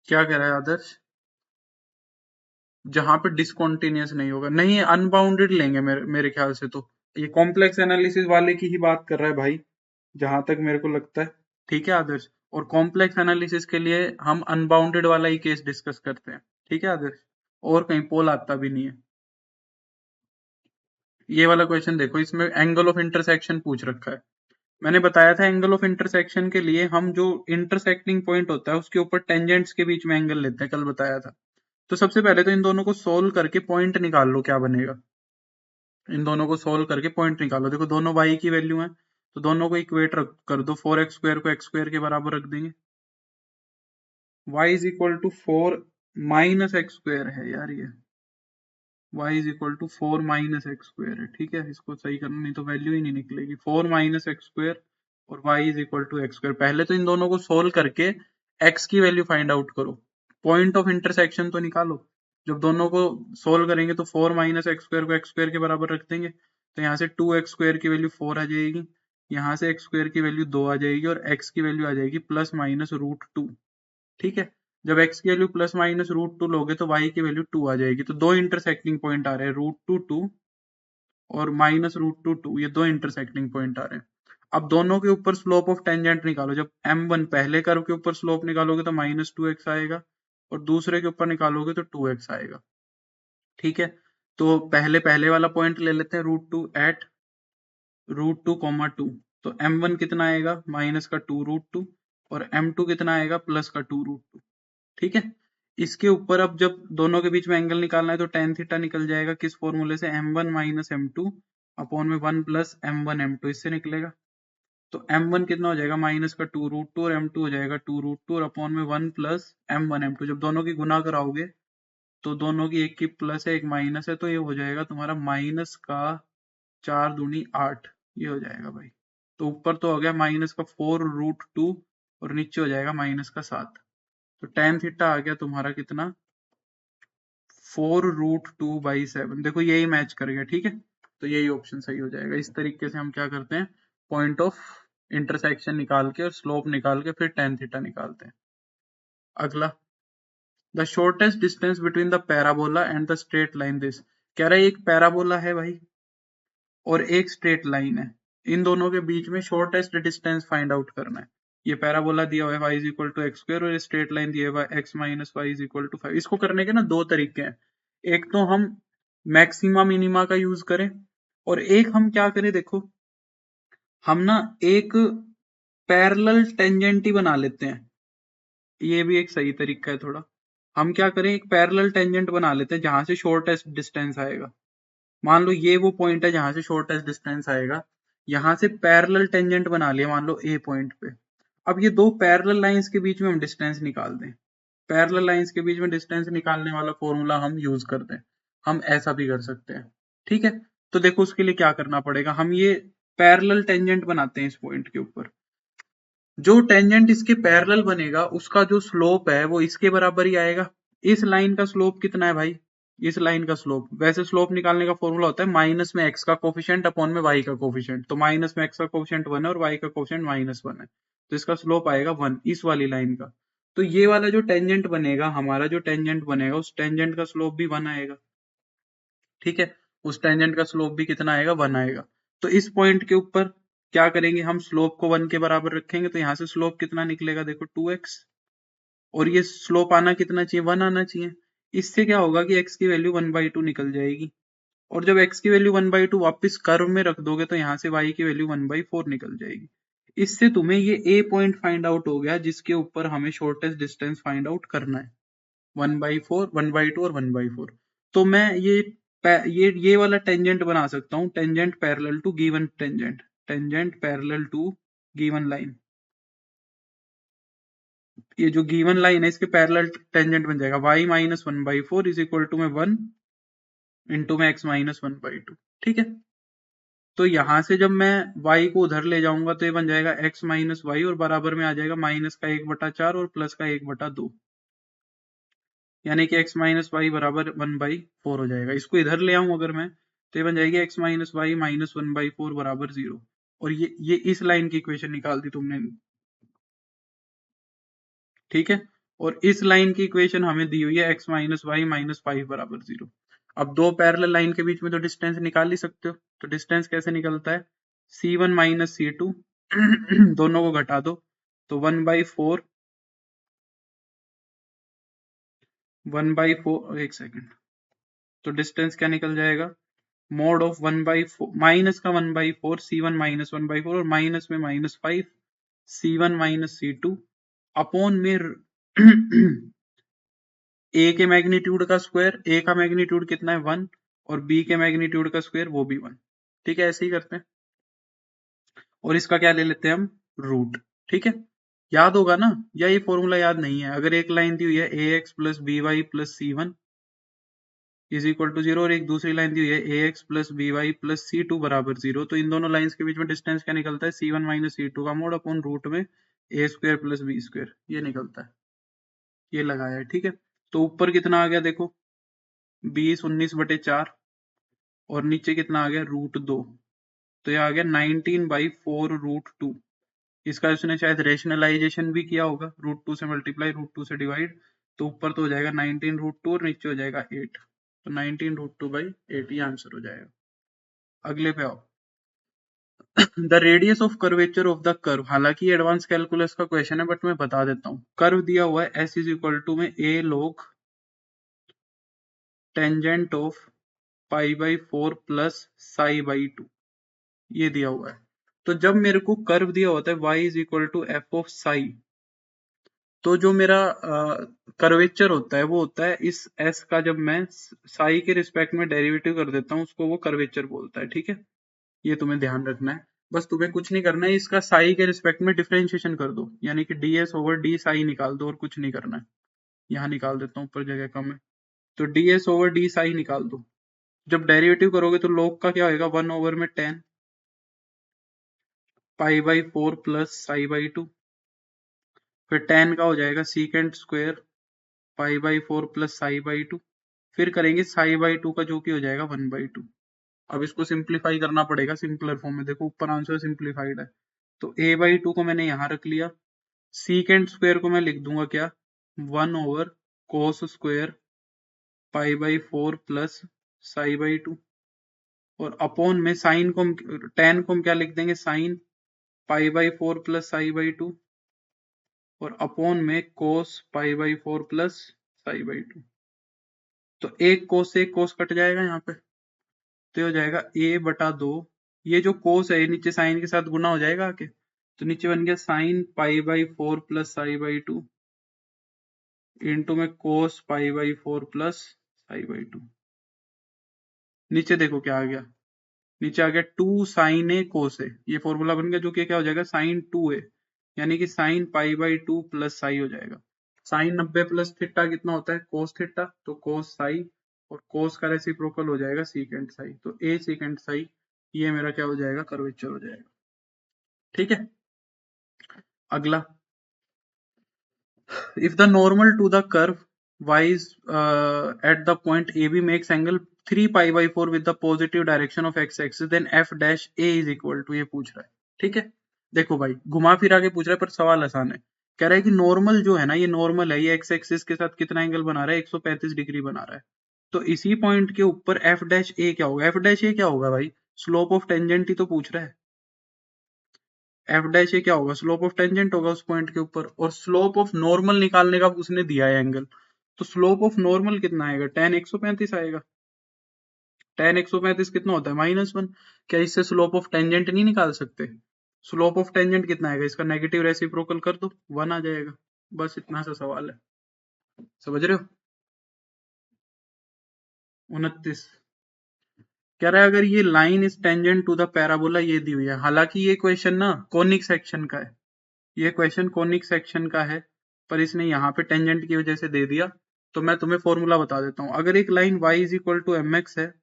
क्या कह रहा है आदर्श? जहां पे डिसकंटिन्यूअस नहीं होगा, नहीं अनबाउंडेड लेंगे मेरे ख्याल से। तो ये कॉम्प्लेक्स एनालिसिस वाले की ही बात कर रहा है भाई, जहां तक मेरे को लगता है। ठीक है आदर्श, और कॉम्प्लेक्स एनालिसिस के लिए हम अनबाउंडेड वाला ही केस डिस्कस करते हैं। ठीक है आदर्श, और कहीं पोल आता भी नहीं है। ये वाला क्वेश्चन देखो, इसमें एंगल ऑफ इंटरसेक्शन पूछ रखा है। मैंने बताया था एंगल ऑफ इंटरसेक्शन के लिए हम जो इंटरसेक्टिंग पॉइंट होता है उसके ऊपर टेंजेंट्स के बीच में एंगल लेते हैं, कल बताया था। तो सबसे पहले तो इन दोनों को सोल्व करके पॉइंट निकाल लो, क्या बनेगा। इन दोनों को सोल्व करके पॉइंट निकालो। देखो दोनों y की वैल्यू है, तो दोनों को इक्वेट कर दो, 4x² को x² के बराबर रख देंगे। y = 4 - x² है यार, ये y = 4 - x² है। ठीक है, इसको सही करना, नहीं तो वैल्यू ही नहीं निकलेगी। 4 - x² और y = x²। पहले तो इन दोनों को सोल्व करके x की वैल्यू फाइंड आउट करो, पॉइंट ऑफ इंटरसेक्शन तो निकालो। जब दोनों को सोल्व करेंगे तो 4 - x² को x² के बराबर रख देंगे, तो यहाँ से 2x² की वैल्यू 4 आ जाएगी, यहाँ से x² की वैल्यू 2 आ जाएगी, और x की वैल्यू आ जाएगी ±√2। ठीक है, जब x की वैल्यू ±√2 लोगे तो y की वैल्यू 2 आ जाएगी। तो दो इंटरसेक्टिंग पॉइंट आ रहे हैं, √2 और -√2 ये दो इंटरसेक्टिंग पॉइंट आ रहे हैं। अब दोनों के ऊपर स्लोप ऑफ टेंजेंट निकालो। जब m1 पहले कर्व के ऊपर स्लोप निकालोगे तो -2x आएगा, और दूसरे के ऊपर निकालोगे तो 2x आएगा। ठीक है, तो पहले पहले वाला पॉइंट ले लेते हैं, √2 एट √2, 2। तो m1 कितना आएगा, -2√2, और m2 कितना आएगा, +2√2। ठीक है, इसके ऊपर अब जब दोनों के बीच में एंगल निकालना है तो tan थीटा निकल जाएगा, किस फॉर्मूले से, m1 - m2 अपॉन में 1 + m1 m2, इससे निकलेगा। तो m1 कितना हो जाएगा, -2√2, और m2 हो जाएगा 2√2, और अपॉन में 1 + m1 m2। जब दोनों की गुना कराओगे तो दोनों की, एक की प्लस है एक माइनस है, तो ये हो जाएगा तुम्हारा -4 दूनी 8, ये हो जाएगा भाई। तो ऊपर तो हो गया -4√2 और नीचे हो जाएगा -7। तो tan थीटा आ गया तुम्हारा कितना, 4√2/7। देखो यही मैच कर गया। ठीक है, तो यही ऑप्शन सही हो जाएगा। इस तरीके से हम क्या करते हैं, पॉइंट ऑफ इंटरसेक्शन निकाल के और स्लोप निकाल के फिर tan थीटा निकालते हैं। अगला, the shortest distance between the parabola and the straight line this. कह रहा है एक पैराबोला है भाई और एक स्ट्रेट लाइन है, इन दोनों के बीच में शॉर्टेस्ट डिस्टेंस फाइंड आउट करना है। ये पैराबोला दिया हुआ है y = x² और स्ट्रेट लाइन दिया हुआ है x - y = 5। इसको करने के ना दो तरीके हैं, एक तो हम मैक्सिमा मिनिमा का यूज करें, और एक हम क्या करें, देखो हम ना एक पैरेलल टेंजेंट ही बना लेते हैं। ये भी एक सही तरीका है थोड़ा। हम क्या करें, एक पैरेलल टेंजेंट बना लेते हैं जहां से शॉर्टेस्ट डिस्टेंस आएगा। मान लो ये वो पॉइंट है जहां से शॉर्टेस्ट डिस्टेंस आएगा, यहां से पैरेलल टेंजेंट बना लिया मान लो ए पॉइंट पे। अब ये दो पैरेलल लाइंस के बीच में हम डिस्टेंस निकाल दें, पैरेलल लाइंस के बीच में डिस्टेंस निकालने वाला फॉर्मूला हम यूज करते हैं। हम ऐसा भी कर सकते हैं। ठीक है, तो देखो उसके लिए क्या करना पड़ेगा, हम ये पैरेलल टेंजेंट बनाते हैं इस पॉइंट के ऊपर। जो टेंजेंट इसके पैरेलल बनेगा उसका जो स्लोप है वो इसके बराबर ही आएगा। इस लाइन का स्लोप कितना है भाई, इस लाइन का स्लोप। वैसे स्लोप निकालने का फॉर्मूला होता है माइनस में एक्स का कोफिशिएंट अपॉन में वाई का कोफिशिएंट। तो माइनस में एक्स का कोफिशिएंट 1 है और वाई का कोफिशिएंट -1 है, तो इसका स्लोप आएगा 1 इस वाली लाइन का। तो ये वाला जो टेंजेंट बनेगा, हमारा जो टेंजेंट बनेगा, उस टेंजेंट का स्लोप भी 1 आएगा। ठीक है, उस टेंजेंट का स्लोप भी कितना आएगा, 1 आएगा। तो इस पॉइंट के ऊपर क्या करेंगे, हम स्लोप को 1 के बराबर रखेंगे, तो यहाँ से स्लोप कितना निकलेगा, देखो 2x, और ये स्लोप आना कितना चाहिए, 1 आना चाहिए। इससे क्या होगा कि x की वैल्यू 1/2 निकल जाएगी, और जब x की वैल्यू 1/2 वापस कर्व में रख दोगे तो यहाँ से y की वैल्यू 1/4 निकल जाएगी। इससे तुम्हें ये a पॉइंट फाइंड आउट हो गया, जिसके ऊपर हमें शॉर्टेस्ट डिस्टेंस फाइंड आउट करना है, 1/4, 1/2 और 1/4। तो मैं ये वाला टेंजेंट बना सकता हूँ, tangent parallel to given tangent, tangent parallel to given line. ये जो गिवन लाइन है इसके पैरेलल टेंजेंट बन जाएगा y - 1/4 इज इक्वल टू में 1 इंटू में x - 1/2। ठीक है, तो यहां से जब मैं y को उधर ले जाऊंगा तो ये बन जाएगा x - y, और बराबर में आ जाएगा माइनस का 1/4 और प्लस का 1/2, यानी कि x - y बराबर 1/4 हो जाएगा। इसको इधर ले आऊं अगर मैं, तो ये बन जाएगी x - y - 1/4 बराबर 0। और ये इस लाइन की इक्वेशन निकाल दी तुमने। ठीक है, और इस लाइन की इक्वेशन हमें दी हुई है x - y - 5 बराबर 0। अब दो पैरेलल लाइन के बीच में तो डिस्टेंस निकाल ही सकते हो, तो डिस्टेंस कैसे निकलता है, c1 - c2 दोनों को घटा दो, तो 1/4, 1/4, एक सेकेंड, तो डिस्टेंस क्या निकल जाएगा, मोड ऑफ 1/4 माइनस का 1/4 c1 - 1/4 और माइनस में -5 c1 - c2 अपॉन में ए के मैग्नीट्यूड का स्क्वायर, ए का मैग्नीट्यूड कितना है 1, और बी के मैग्नीट्यूड का स्क्वायर वो भी 1। ठीक है, ऐसे ही करते हैं, और इसका क्या ले लेते हैं हम, रूट। ठीक है, याद होगा ना, या ये फॉर्मूला याद नहीं है। अगर एक लाइन दी हुई है ax plus b y plus c1 is equal to 0, और एक दूसरी लाइन दी हुई है ax plus b y plus c2 बराबर 0, तो इन दोनों लाइंस के बीच में डिस्टेंस क्या निकलता है, c1 - c2 का मोड अपॉन रूट में a square plus b square, ये निकलता है, ये लगाया है। ठीक है, तो ऊपर कितना आ गया देखो, 20/19/4, और नीचे कितना आ गया, √2, तो ये आ गया 19/4 √2। इसका उसने शायद रेशनलाइजेशन भी किया होगा, √2 से मल्टीप्लाई, √2 से डिवाइड, तो ऊपर तो हो जाएगा 19 √2 और नीचे हो जाएगा 8, तो 19 √2/8 ये आंसर हो जाएगा। अगले पे आओ, the radius of curvature of the curve, हालांकि एडवांस कैलकुलस का क्वेश्चन है बट मैं बता देता हूँ। कर्व दिया हुआ है s इज इक्वल टू में a log tangent of π/4 plus ψ/2, ये दिया हुआ है। तो जब मेरे को कर्व दिया होता है y is equal to f of psi, तो जो मेरा कर्वेचर होता है वो होता है इस s का, जब मैं साई के रिस्पेक्ट में डेरिवेटिव कर देता हूँ उसको वो कर्वेचर बोलता है। ठीक है, ये तुम्हें ध्यान रखना है, बस तुम्हें कुछ नहीं करना है, इसका साई के रिस्पेक्ट में डिफरेंशिएशन कर दो, यानी कि ds ओवर डी साई निकाल दो, और कुछ नहीं करना है। यहाँ निकाल देता हूँ, ऊपर जगह कम है, तो ds ओवर डी साई निकाल दो। जब डेरिवेटिव करोगे तो log का क्या होगा, 1 ओवर में 10 π/4 प्लस ψ/2, फिर 10 का हो जाएगा सीकेंट स्क्वायर π/4 प्लस ψ/2, फिर करेंगे ψ/2 का जो कि हो जाएगा 1/2। अब इसको सिंप्लीफाई करना पड़ेगा सिंपलर फॉर्म में, देखो ऊपर आंसर सिंप्लीफाइड है, तो a/2 को मैंने यहाँ रख लिया, सीकेंट स्क्वायर को मैं लिख दूंगा क्या, 1 ओवर कोस स्क्वायर π/4 प्लस ψ/2, और अपॉन में साइन को 10 को हम क्या लिख देंगे, साइन π/4 प्लस ψ/2, और अपॉन में कोस π/4 प्लस ψ/2। तो एक कोस से एक कोस कट जाएगा यहाँ पे, तो ये हो जाएगा a/2, ये जो कोस है नीचे साइन के साथ गुना हो जाएगा आके, तो नीचे बन गया साइन π/4 प्लस ψ/2 इंटू में कोस π/4 प्लस ψ/2। नीचे देखो क्या आ गया, नीचे आ गया 2 साइन ए कोस ए, ये फॉर्मूला बन गया, जो कि क्या हो जाएगा साइन 2a, यानी कि साइन π/2 प्लस साई हो जाएगा। साइन 90 प्लस थीटा कितना होता है, कोस थीटा, तो कोस साई, और कोस का रेसिप्रोकल हो जाएगा सीकेंट साई, तो a सीकेंट साई, ये मेरा क्या हो जाएगा, कर्वेचर हो जाएगा। ठीक है, अगला, if the normal to the curve y is at the point AB makes angle 3π/4 with the positive direction of x axis then f dash a is equal to, ये पूछ रहा है। ठीक है, देखो भाई घुमा फिरा के पूछ रहा है पर सवाल आसान है। कह रहा है कि नॉर्मल जो है ना, ये नॉर्मल है, ये एक्स एक्सिस के साथ कितना एंगल बना रहा है, 135 डिग्री बना रहा है। तो इसी पॉइंट के ऊपर एफ डैश ए क्या होगा, एफ डैश ए क्या होगा भाई, स्लोप ऑफ टेंजेंट ही तो पूछ रहा है। एफ डैश ए क्या होगा, स्लोप ऑफ टेंजेंट होगा उस पॉइंट के ऊपर, और स्लोप ऑफ नॉर्मल निकालने का उसने दिया है एंगल, तो स्लोप ऑफ नॉर्मल कितना आएगा, tan 135 आएगा। tan 135 कितना होता है, -1। क्या इससे स्लोप ऑफ टेंजेंट नहीं निकाल सकते? स्लोप ऑफ टेंजेंट कितना आएगा, इसका नेगेटिव रेसिप्रोकल कर दो, 1 आ जाएगा। बस इतना सा सवाल है, समझ रहे हो। 29 कह रहा है अगर ये line is tangent to the parabola, ये दी हुई है। हालांकि ये क्वेश्चन ना कॉनिक सेक्शन का है, ये क्वेश्चन कॉनिक सेक्शन का है, पर इसने यहाँ पे टेंजेंट की वजह से दे दिया। तो मैं तुम्हें फॉर्मूला बता देता हूँ। अगर एक line y is equal to M x है,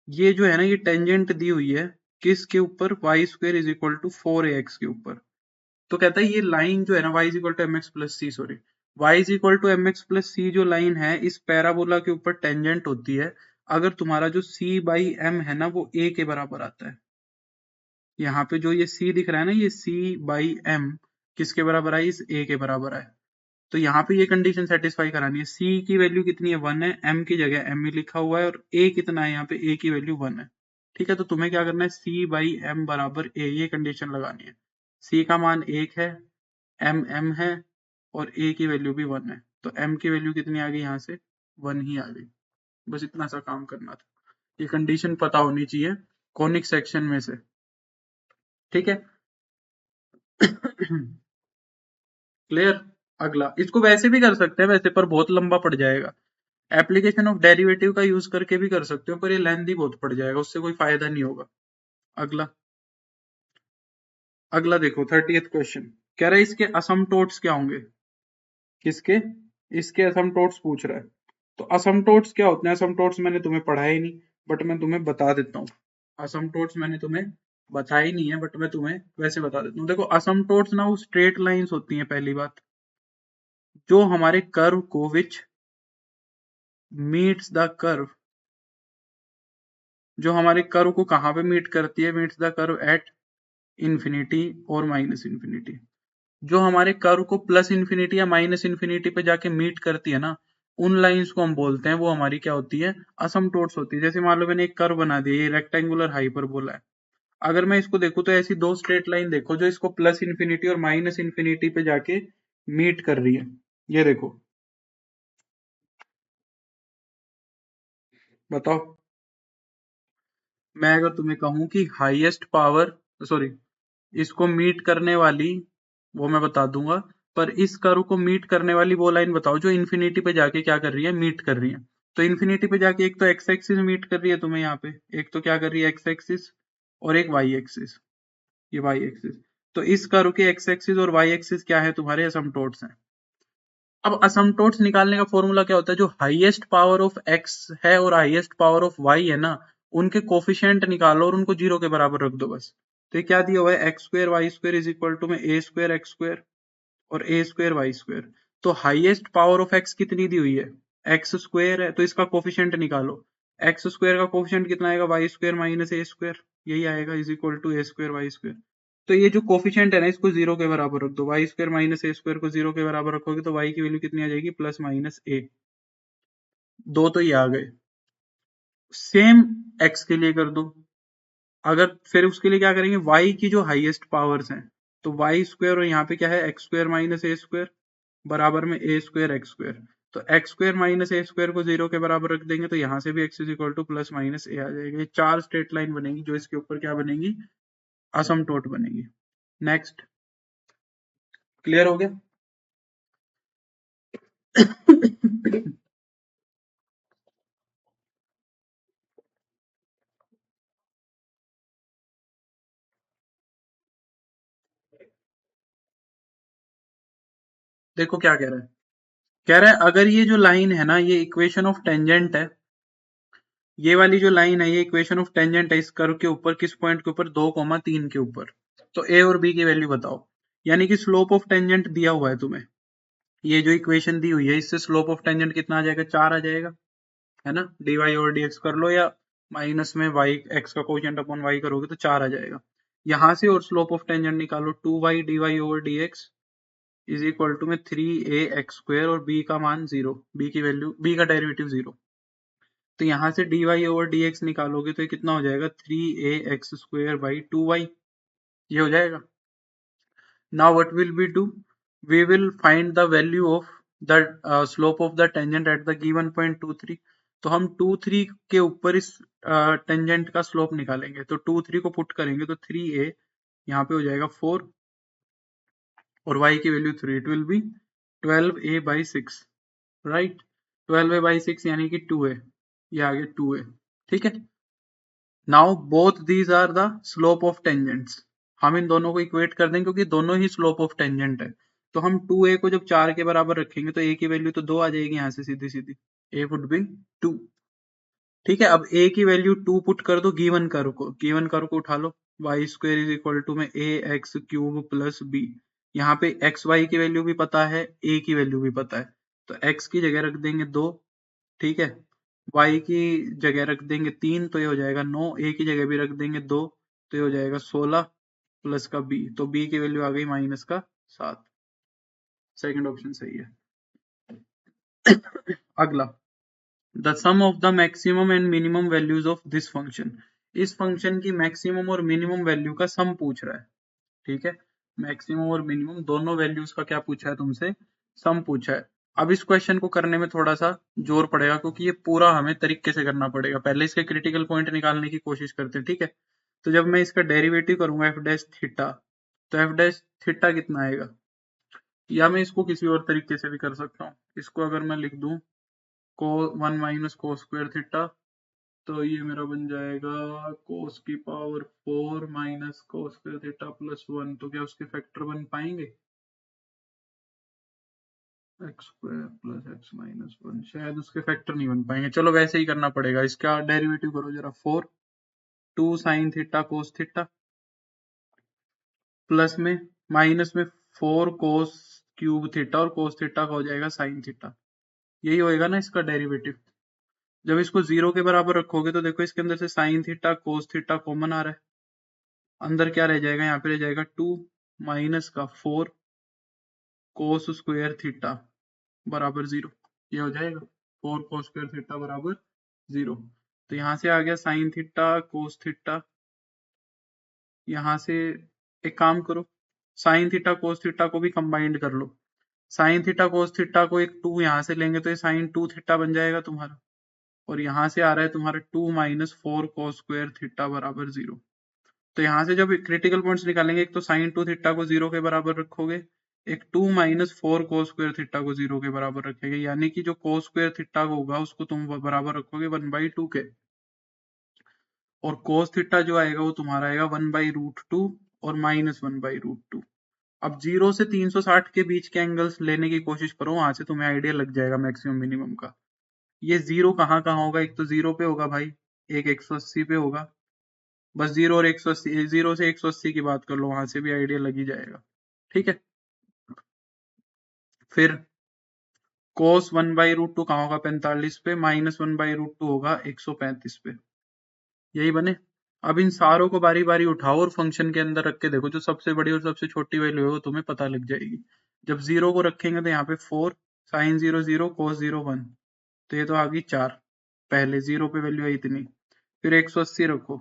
ये जो है ना, ये टेंजेंट दी हुई है किसके ऊपर, y square is equal to 4ax के ऊपर। तो कहता है ये लाइन जो है ना, y is equal to M X plus C, sorry, y is equal to M X plus C जो लाइन है, इस पैराबोला के ऊपर टेंजेंट होती है अगर तुम्हारा जो c बाई एम है ना, वो a के बराबर आता है। यहाँ पे जो ये c दिख रहा है ना, ये c बाई एम किसके बराबर है, इस a के बराबर है। तो यहाँ पे ये कंडीशन सेटिस्फाई करानी है। c की वैल्यू कितनी है, 1 है, m की जगह m ही लिखा हुआ है, और a कितना है, यहाँ पे a की वैल्यू 1 है। ठीक है, तो तुम्हें क्या करना है, c बाई एम बराबर a, ये कंडीशन लगानी है। c का मान 1 है, m है, और a की वैल्यू भी 1 है, तो m की वैल्यू कितनी आ गई, यहाँ से 1 ही आ गई। बस इतना सा काम करना था, ये कंडीशन पता होनी चाहिए कॉनिक सेक्शन में से। ठीक है क्लियर। अगला, इसको वैसे भी कर सकते हैं वैसे, पर बहुत लंबा पड़ जाएगा। एप्लीकेशन ऑफ डेरिवेटिव का यूज करके भी कर सकते हो, पर ये लेंथी बहुत पड़ जाएगा, उससे कोई फायदा नहीं होगा। अगला, अगला देखो 30th क्वेश्चन। कह रहा है इसके असमटोट्स क्या होंगे, किसके, इसके असमटोट्स पूछ रहा है। तो असमटोट्स क्या होते हैं, असमटोट्स मैंने तुम्हें पढ़ाया ही नहीं, बट मैं तुम्हें बता देता हूँ। असमटोट्स मैंने तुम्हें बताया ही नहीं है, बट मैं तुम्हें वैसे बता देता हूँ। देखो असमटोट्स ना वो स्ट्रेट लाइंस होती हैं, पहली बात, जो हमारे कर्व को, विच मीट्स द कर्व, जो हमारे कर्व को कहाँ पे मीट करती है, meets the curve at infinity और माइनस इन्फिनिटी। जो हमारे कर्व को प्लस इन्फिनिटी या माइनस इन्फिनिटी पे जाके मीट करती है ना, उन लाइंस को हम बोलते हैं, वो हमारी क्या होती है, असमटोट्स होती है। जैसे मान लो मैंने एक कर्व बना दिया, ये रेक्टेंगुलर हाइपरबोला है। अगर मैं इसको देखूं तो ऐसी दो स्ट्रेट लाइन देखो जो इसको प्लस इन्फिनिटी और माइनस इन्फिनिटी पे जाके मीट कर रही है। ये देखो, बताओ। मैं अगर तुम्हें कहूं कि हाईएस्ट पावर, सॉरी, इसको मीट करने वाली, वो मैं बता दूंगा, पर इस कर्व को मीट करने वाली वो लाइन बताओ जो इन्फिनिटी पे जाके क्या कर रही है, मीट कर रही है। तो इन्फिनिटी पे जाके एक तो एक्स एक्सिस मीट कर रही है तुम्हें यहाँ पे, एक तो क्या कर रही है एक्स एक्सिस, और एक वाई एक्सिस, ये वाई एक्सिस। तो इस कर्व के एक्स एक्सिस और वाई एक्सिस क्या है, तुम्हारे असमटोट्स हैं। अब असमटोट्स निकालने का फॉर्मूला क्या होता है, जो हाईएस्ट पावर ऑफ एक्स है और हाईएस्ट पावर ऑफ वाई है ना, उनके कोफिशिएंट निकालो और उनको 0 के बराबर रख दो बस। तो ये क्या दिया हुआ है, x square y square is equal to में ए स्क्वायर एक्स स्क्वायर और ए स्क्वायर वाई स्क्वायर। तो हाईएस्ट पावर ऑफ एक्स कितनी दी हुई है, एक्स स्क्वायर है, तो इसका कोफिशिएंट निकालो। एक्स स्क्वायर का कोफिशिएंट कितना आएगा, y square minus a square, यही आएगा, is equal to a square y square. तो ये जो कोफिशिएंट है ना, इसको 0 के बराबर रख दो। Y square minus a square को 0 के बराबर रखोगे तो वाई की वैल्यू कितनी आ जाएगी, प्लस माइनस ए। दो तो ये आ गए। सेम एक्स के लिए कर दो। अगर फिर उसके लिए क्या करेंगे, y की जो हाईएस्ट पावर्स हैं, तो वाई स्क्वायर और यहाँ पे क्या है, x square minus a square बराबर में ए स्क्वायर एक्स स्क्वायर। तो x square minus a square को 0 के बराबर रख देंगे, तो यहाँ से भी x is equal to plus minus A आ जाएगा। ये 4 स्ट्रेट लाइन बनेगी जो इसके ऊपर क्या बनेगी, असमटोट बनेगी। नेक्स्ट, क्लियर हो गया। देखो क्या कह रहा है, कह रहा है अगर ये जो लाइन है ना, ये इक्वेशन ऑफ टेंजेंट है, ये वाली जो लाइन है ये इक्वेशन ऑफ टेंजेंट है इस कर्व के ऊपर, किस पॉइंट के ऊपर, 2,3 के ऊपर। तो ए और बी की वैल्यू बताओ। यानी कि स्लोप ऑफ टेंजेंट दिया हुआ है तुम्हें, ये जो इक्वेशन दी हुई है इससे स्लोप ऑफ टेंजेंट कितना आ जाएगा, 4 आ जाएगा, है ना। dy ओवर dx कर लो या माइनस में y x का कोशेंट अपॉन y करोगे तो 4 आ जाएगा। यहां से और स्लोप ऑफ टेंजेंट निकालो, 2y dy over dx is equal to में 3a x स्क्वायर और b का मान 0, b की वैल्यू, b का डेरिवेटिव 0। तो यहाँ से dy ओवर dx निकालोगे तो ये कितना हो जाएगा, 3a x square by 2y, ये हो जाएगा। Now what will we do? We will find the value of the slope of the tangent at the given point 2, 3. तो हम 2, 3 के ऊपर इस टेंजेंट का स्लोप निकालेंगे। तो 2, 3 को पुट करेंगे तो 3a यहाँ पे हो जाएगा 4 और y की value 3, it will be 12a by 6, right. 12a by 6 यानी कि 2a, ये आगे 2a, ठीक है। Now both these are the slope of tangents, हम इन दोनों को इक्वेट कर देंगे क्योंकि दोनों ही स्लोप ऑफ टेंजेंट है। तो हम 2a को जब 4 के बराबर रखेंगे तो a की वैल्यू तो 2 आ जाएगी यहाँ से सीधी सीधी, a वुड बी 2, ठीक है। अब a की वैल्यू 2 पुट कर दो गिवन कर्व को उठा लो, y square is equal to में a x cube plus b, यहाँ पे x y की वैल्यू भी पता है, a की वैल्यू भी पता है, तो x की जगह रख देंगे 2, ठीक है। y की जगह रख देंगे 3 तो ये हो जाएगा 9, a की जगह भी रख देंगे 2 तो ये हो जाएगा 16 प्लस का b, तो b की वैल्यू आ गई माइनस का 7, सेकंड ऑप्शन सही है। अगला, the sum of the maximum and minimum values of this function, इस फंक्शन की मैक्सिमम और मिनिमम वैल्यू का सम पूछ रहा है, ठीक है। मैक्सिमम और मिनिमम दोनों वैल्यूज का क्या पूछा है तुमसे, सम पूछा है। अब इस क्वेश्चन को करने में थोड़ा सा जोर पड़ेगा क्योंकि ये पूरा हमें तरीके से करना पड़ेगा। पहले इसके क्रिटिकल पॉइंट निकालने की कोशिश करते हैं, ठीक है। तो जब मैं इसका डेरिवेटिव करूंगा एफ डैश थीटा, तो एफ डैश थीटा कितना आएगा, या मैं इसको किसी और तरीके से भी कर सकता हूँ। इसको अगर मैं लिख दूं को 1 माइनस को स्क्वायर थीटा, तो ये मेरा बन जाएगा कोस की पावर 4 माइनस को स्क्वायर थीटा प्लस 1, तो क्या उसके फैक्टर बन पाएंगे, x square plus x minus 1, शायद उसके फैक्टर नहीं बन पाएंगे। चलो वैसे ही करना पड़ेगा, इसका डेरिवेटिव करो जरा, 4 2 sign theta cos theta plus में माइनस में 4 कोस क्यूब थीटा और कोस थीटा का हो जाएगा साइन थीटा, यही होएगा ना इसका डेरिवेटिव। जब इसको 0 के बराबर रखोगे तो देखो इसके अंदर से sine theta cos theta common आ रहा है, अंदर क्या रह जाएगा, यहाँ पे रह जाएगा 2 माइनस का 4 कोस स्क्वायर थीटा बराबर 0, ये हो जाएगा 4 कोस स्क्वायर थीटा बराबर 0। तो यहाँ से आ गया साइन थीटा कोस थीटा, यहाँ से एक काम करो, साइन थीटा कोस थीटा को भी कंबाइंड कर लो। साइन थीटा कोस थीटा को एक 2 यहाँ से लेंगे तो ये साइन 2 थीटा बन जाएगा तुम्हारा, और यहाँ से आ रहा है तुम्हारा 2 माइनस 4 कोस स्क्वायर थीटा बराबर 0। तो यहाँ से जब क्रिटिकल पॉइंट्स निकालेंगे, एक तो साइन 2 थीटा को 0 के बराबर रखोगे, एक 2 माइनस 4 कोस स्क्वायर थीटा को 0 के बराबर रखेंगे, यानी कि जो कोस स्क्वायर थीटा होगा उसको तुम बराबर रखोगे 1/2 के, और कोस थीटा जो आएगा वो तुम्हारा आएगा 1/√2 और माइनस 1/√2। अब 0 से 360 के बीच के एंगल्स लेने की कोशिश करो, वहां से तुम्हें आइडिया लग जाएगा मैक्सिमम मिनिमम का। ये 0 कहाँ कहाँ होगा, एक तो 0 पे होगा भाई, एक 180 पे होगा, बस 0 और 180, 0 से 180 की बात कर लो, वहां से भी आइडिया लग ही जाएगा, ठीक है। फिर cos 1/√2 कहाँ होगा, 45 पे, माइनस 1/√2 होगा 135 पे, यही बने। अब इन सारों को बारी बारी उठाओ और फंक्शन के अंदर रख के देखो, जो सबसे बड़ी और सबसे छोटी वैल्यू है वो तुम्हें पता लग जाएगी। जब 0 को रखेंगे तो यहाँ पे 4 साइन 0 0 cos 0 1, तो ये तो आ गई 4, पहले 0 पे वैल्यू है इतनी। फिर 180 रखो,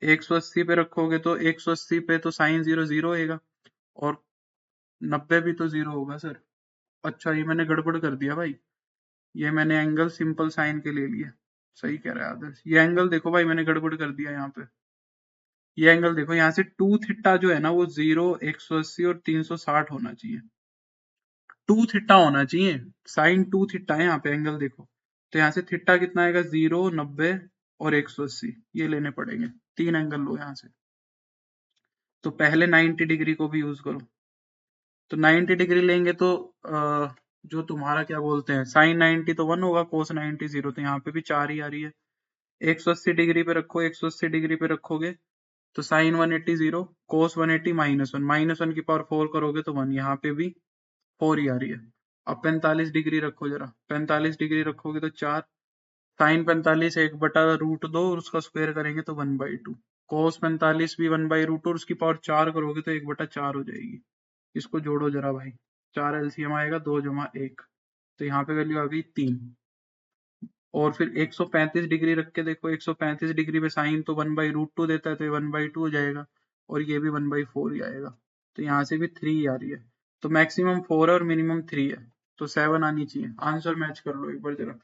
180 पे रखोगे तो 180 पे तो साइन 0 0 होगा, और 90 भी तो 0 होगा सर। अच्छा ये मैंने गड़बड़ कर दिया भाई, ये मैंने एंगल सिंपल साइन के ले लिया, सही कह रहा है आदर्श, ये एंगल देखो भाई मैंने गड़बड़ कर दिया यहाँ पे। ये एंगल देखो, यहाँ से 2 थीटा जो है ना वो 0 180 और 360 होना चाहिए, 2 थीटा होना चाहिए, साइन 2 थीटा है यहाँ पे एंगल देखो। तो यहाँ से थीटा कितना आएगा, 0 90 और 180, ये लेने पड़ेंगे, 3 एंगल लो यहाँ से। तो पहले 90 डिग्री को भी यूज करो, तो 90 डिग्री लेंगे तो जो तुम्हारा क्या बोलते हैं, साइन 90 तो 1 होगा, कोस 90 0, तो यहाँ पे भी 4 ही आ रही है। 180 डिग्री पे रखो, 180 डिग्री पे रखोगे तो साइन 180 0, कोस 180 -1, -1 की पावर 4 करोगे तो 1, यहाँ पे भी 4 ही आ रही है। अब 45 डिग्री रखो जरा, 45 डिग्री रखोगे तो 4, साइन 45 1/√2 और उसका स्क्वायर करेंगे तो 1/2, कोस 45 भी 1/√2 और उसकी पावर 4 करोगे तो 1/4 हो जाएगी। इसको जोड़ो जरा भाई, 4 एलसीएम आएगा 2 जमा 1, तो यहाँ पे वैल्यू आ गई 3। और फिर 135 डिग्री रख के देखो, 135 डिग्री पे साइन तो 1/√2 देता है तो ये 1/2 हो जाएगा और ये भी 1/4 ही आएगा, तो यहाँ से भी 3 आ रही है। तो मैक्सिमम 4 है और मिनिमम 3 है, तो 7 आनी चाहिए। आंसर मैच कर लो एक बार जरा,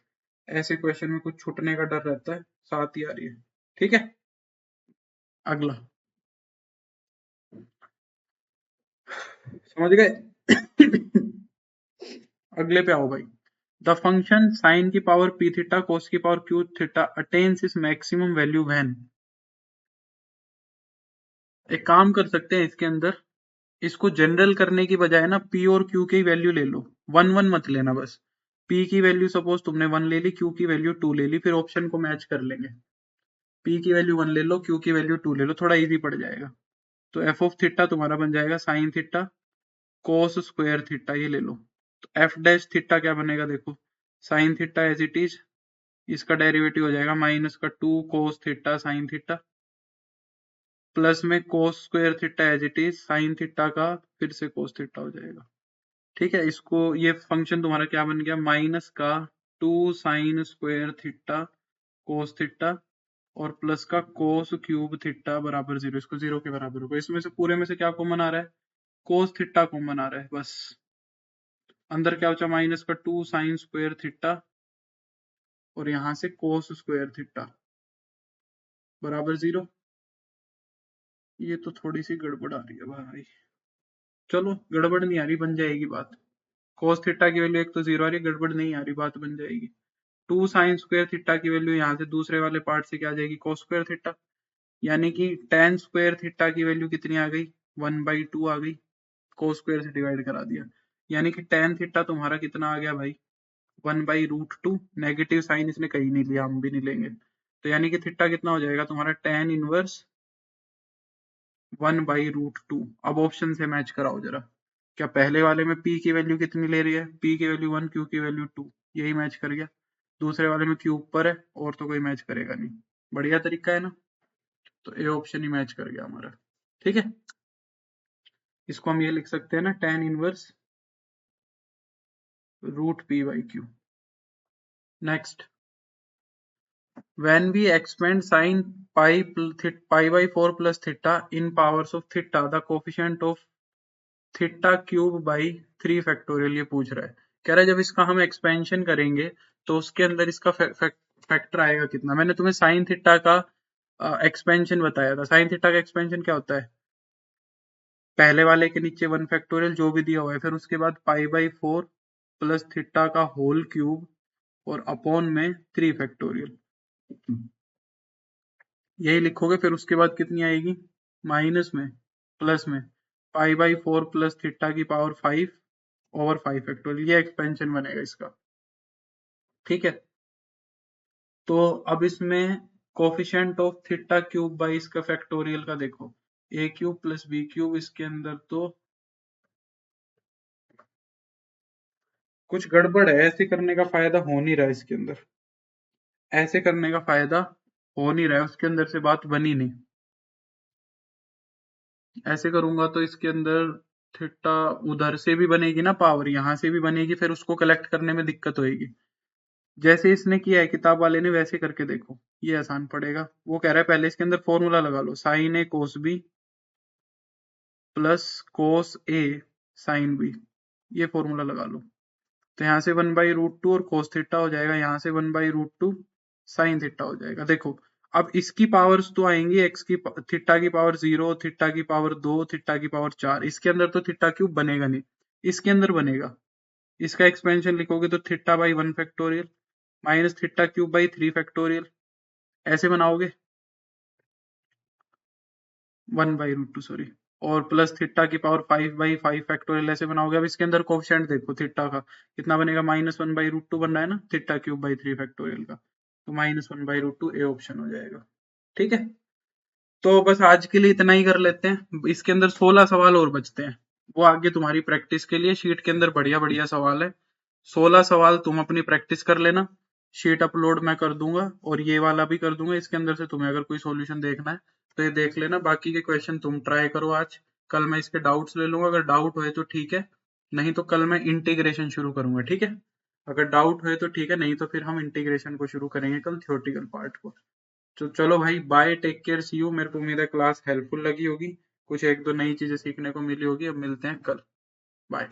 ऐसे क्वेश्चन में कुछ छूटने का डर रहता है, 7 ही आ रही है। ठीक है, अगला समझ गए? अगले पे आओ भाई। द फंक्शन साइन की पावर पी थीटा कोस की पावर क्यू थीटा अटेन्स इस मैक्सिमम वैल्यू व्हेन। एक काम कर सकते हैं इसके अंदर, इसको जनरल करने की बजाय ना पी और क्यू की वैल्यू ले लो, 1 1 मत लेना बस। पी की वैल्यू सपोज तुमने 1 ले ली, क्यू की वैल्यू 2 ले ली, फिर ऑप्शन को मैच कर लेंगे। पी की वैल्यू 1 ले लो, क्यू की वैल्यू 2 ले लो, थोड़ा इजी पड़ जाएगा। तो एफ ऑफ थीटा तुम्हारा बन जाएगा साइन थीटा कोस स्क्वायर थीटा, ये ले लो। तो एफ डैश थीटा क्या बनेगा देखो, sine theta as it is, इसका डेरिवेटिव हो जाएगा माइनस का 2 cos theta sine theta, plus में cos square theta as it is, sine theta का फिर से कोस थीटा हो जाएगा। ठीक है, इसको ये फंक्शन तुम्हारा क्या बन गया, माइनस का 2 sine square theta cos theta और प्लस का कोस क्यूब थीटा बराबर 0, इसको 0 के बराबर होगा। इसमें से पूरे में से क्या कॉमन आ रहा है, कोस थीटा कॉमन आ रहा है बस। अंदर क्या बचा, माइनस का 2 साइन स्क्वायर थीटा और यहां से कोस स्क्वायर थीटा बराबर 0। ये तो थोड़ी सी गड़बड़ आ रही है भाई, चलो गड़बड़ नहीं आ रही, बन जाएगी बात। कोस थीटा की वैल्यू एक तो 0 आ रही है, गड़बड़ नहीं आ रही, बात बन जाएगी। 2 साइन स्क्वायर थीटा की वैल्यू यहाँ से दूसरे वाले पार्ट से क्या आ जाएगी, कोस स्क्वायर थीटा, यानी कि tan स्क्वायर थीटा की वैल्यू कितनी आ गई, 1/2 आ गई, कोस स्क्वायर से डिवाइड करा दिया, यानी कि tan थीटा तुम्हारा कितना आ गया भाई, 1/√2। नेगेटिव साइन इसने कहीं नहीं लिया, हम भी नहीं लेंगे, तो यानी कि थीटा कितना हो जाएगा तुम्हारा tan इनवर्स 1/√2। अब ऑप्शन से मैच कराओ जरा, क्या पहले वाले में p की वैल्यू कितनी ले रही है, p की वैल्यू 1, q की वैल्यू 2, यही मैच कर गया। दूसरे वाले में q ऊपर है और तो कोई मैच करेगा नहीं, बढ़िया तरीका है ना, तो ए ऑप्शन ही मैच कर गया हमारा। ठीक है, इसको हम ये लिख सकते हैं ना, tan inverse √p/q। Next, when we expand sin pi/4 plus theta in powers of theta, the coefficient of theta cube by 3 factorial, ये पूछ रहा है। कह रहा है जब इसका हम एक्सपेंशन करेंगे तो उसके अंदर इसका फैक्टर आएगा कितना। मैंने तुम्हें साइन थीटा का एक्सपेंशन बताया था। साइन थीटा का एक्सपेंशन क्या होता है, पहले वाले के नीचे 1 फैक्टोरियल जो भी दिया हुआ है, फिर उसके बाद pi/4 प्लस थीटा का होल क्यूब और अपॉन में 3 फैक्टोरियल, यही लिखोगे। फिर उसके बाद कितनी आएगी, माइनस में प्लस में pi/4 प्लस थीटा की पावर 5 ओवर 5 फैक्टोरियल, ये एक्सपेंशन बनेगा इसका। ठीक है, तो अब इसमें coefficient of theta cube by इसका फैक्टोरियल का देखो, a cube plus b cube, इसके अंदर तो कुछ गड़बड़ है, ऐसे करने का फायदा हो नहीं रहा है इसके अंदर, ऐसे करने का फायदा हो नहीं रहा है, उसके अंदर से बात बनी नहीं। ऐसे करूंगा तो इसके अंदर थीटा उधर से भी बनेगी ना पावर, यहाँ से भी बनेगी, फिर उसको कलेक्ट करने में दिक्कत होगी। जैसे इसने किया है किताब वाले ने, वैसे करके देखो, ये आसान पड़ेगा। वो कह रहा है पहले इसके अंदर फॉर्मूला लगा लो, साइन ए कोस बी प्लस कोस ए साइन बी, ये फॉर्मूला लगा लो। तो यहाँ से 1/√2 और कोस थीटा हो जाएगा, यहाँ से 1/√2 साइन थीटा हो जाएगा। देखो अब इसकी पावर्स तो आएंगी, एक्स की थीटा की पावर 0, थीटा की पावर 2, थीटा की पावर 4, इसके अंदर तो थीटा क्यूब बनेगा नहीं, इसके अंदर बनेगा। इसका एक्सपेंशन लिखोगे तो theta by 1 factorial minus theta cube by 3 factorial, ऐसे बनाओगे 1/√2 सॉरी, और प्लस थीटा की पावर 5/5 फैक्टोरियल, ऐसे बनाओगे। अब इसके अंदर कोफिशिएंट देखो थीटा का कितना बनेगा, -1/√2 बन रहा है ना थीटा क्यूब बाई 3 फैक्टोरियल का, तो -1/√2 ए ऑप्शन हो जाएगा। ठीक है, तो बस आज के लिए इतना ही कर लेते हैं। इसके अंदर 16 सवाल और बचते हैं, वो आगे तुम्हारी प्रैक्टिस के लिए शीट के अंदर बढ़िया बढ़िया सवाल है, 16 सवाल तुम अपनी प्रैक्टिस कर लेना, शीट अपलोड मैं कर दूंगा और ये वाला भी कर दूंगा। इसके अंदर से तुम्हें अगर कोई सॉल्यूशन देखना है तो ये देख लेना, बाकी के क्वेश्चन तुम ट्राई करो आज। कल मैं इसके डाउट्स ले लूंगा, अगर डाउट हुए तो ठीक है, नहीं तो कल मैं इंटीग्रेशन शुरू करूंगा, ठीक है। अगर डाउट हुए तो ठीक है, नहीं तो फिर हम इंटीग्रेशन को शुरू करेंगे कल, थ्योरेटिकल पार्ट को। तो चलो भाई, bye, take care, see you. मेरे को उम्मीद है क्लास हेल्पफुल लगी होगी, कुछ एक दो नई चीजें सीखने को मिली होगी। अब मिलते हैं कल, बाय।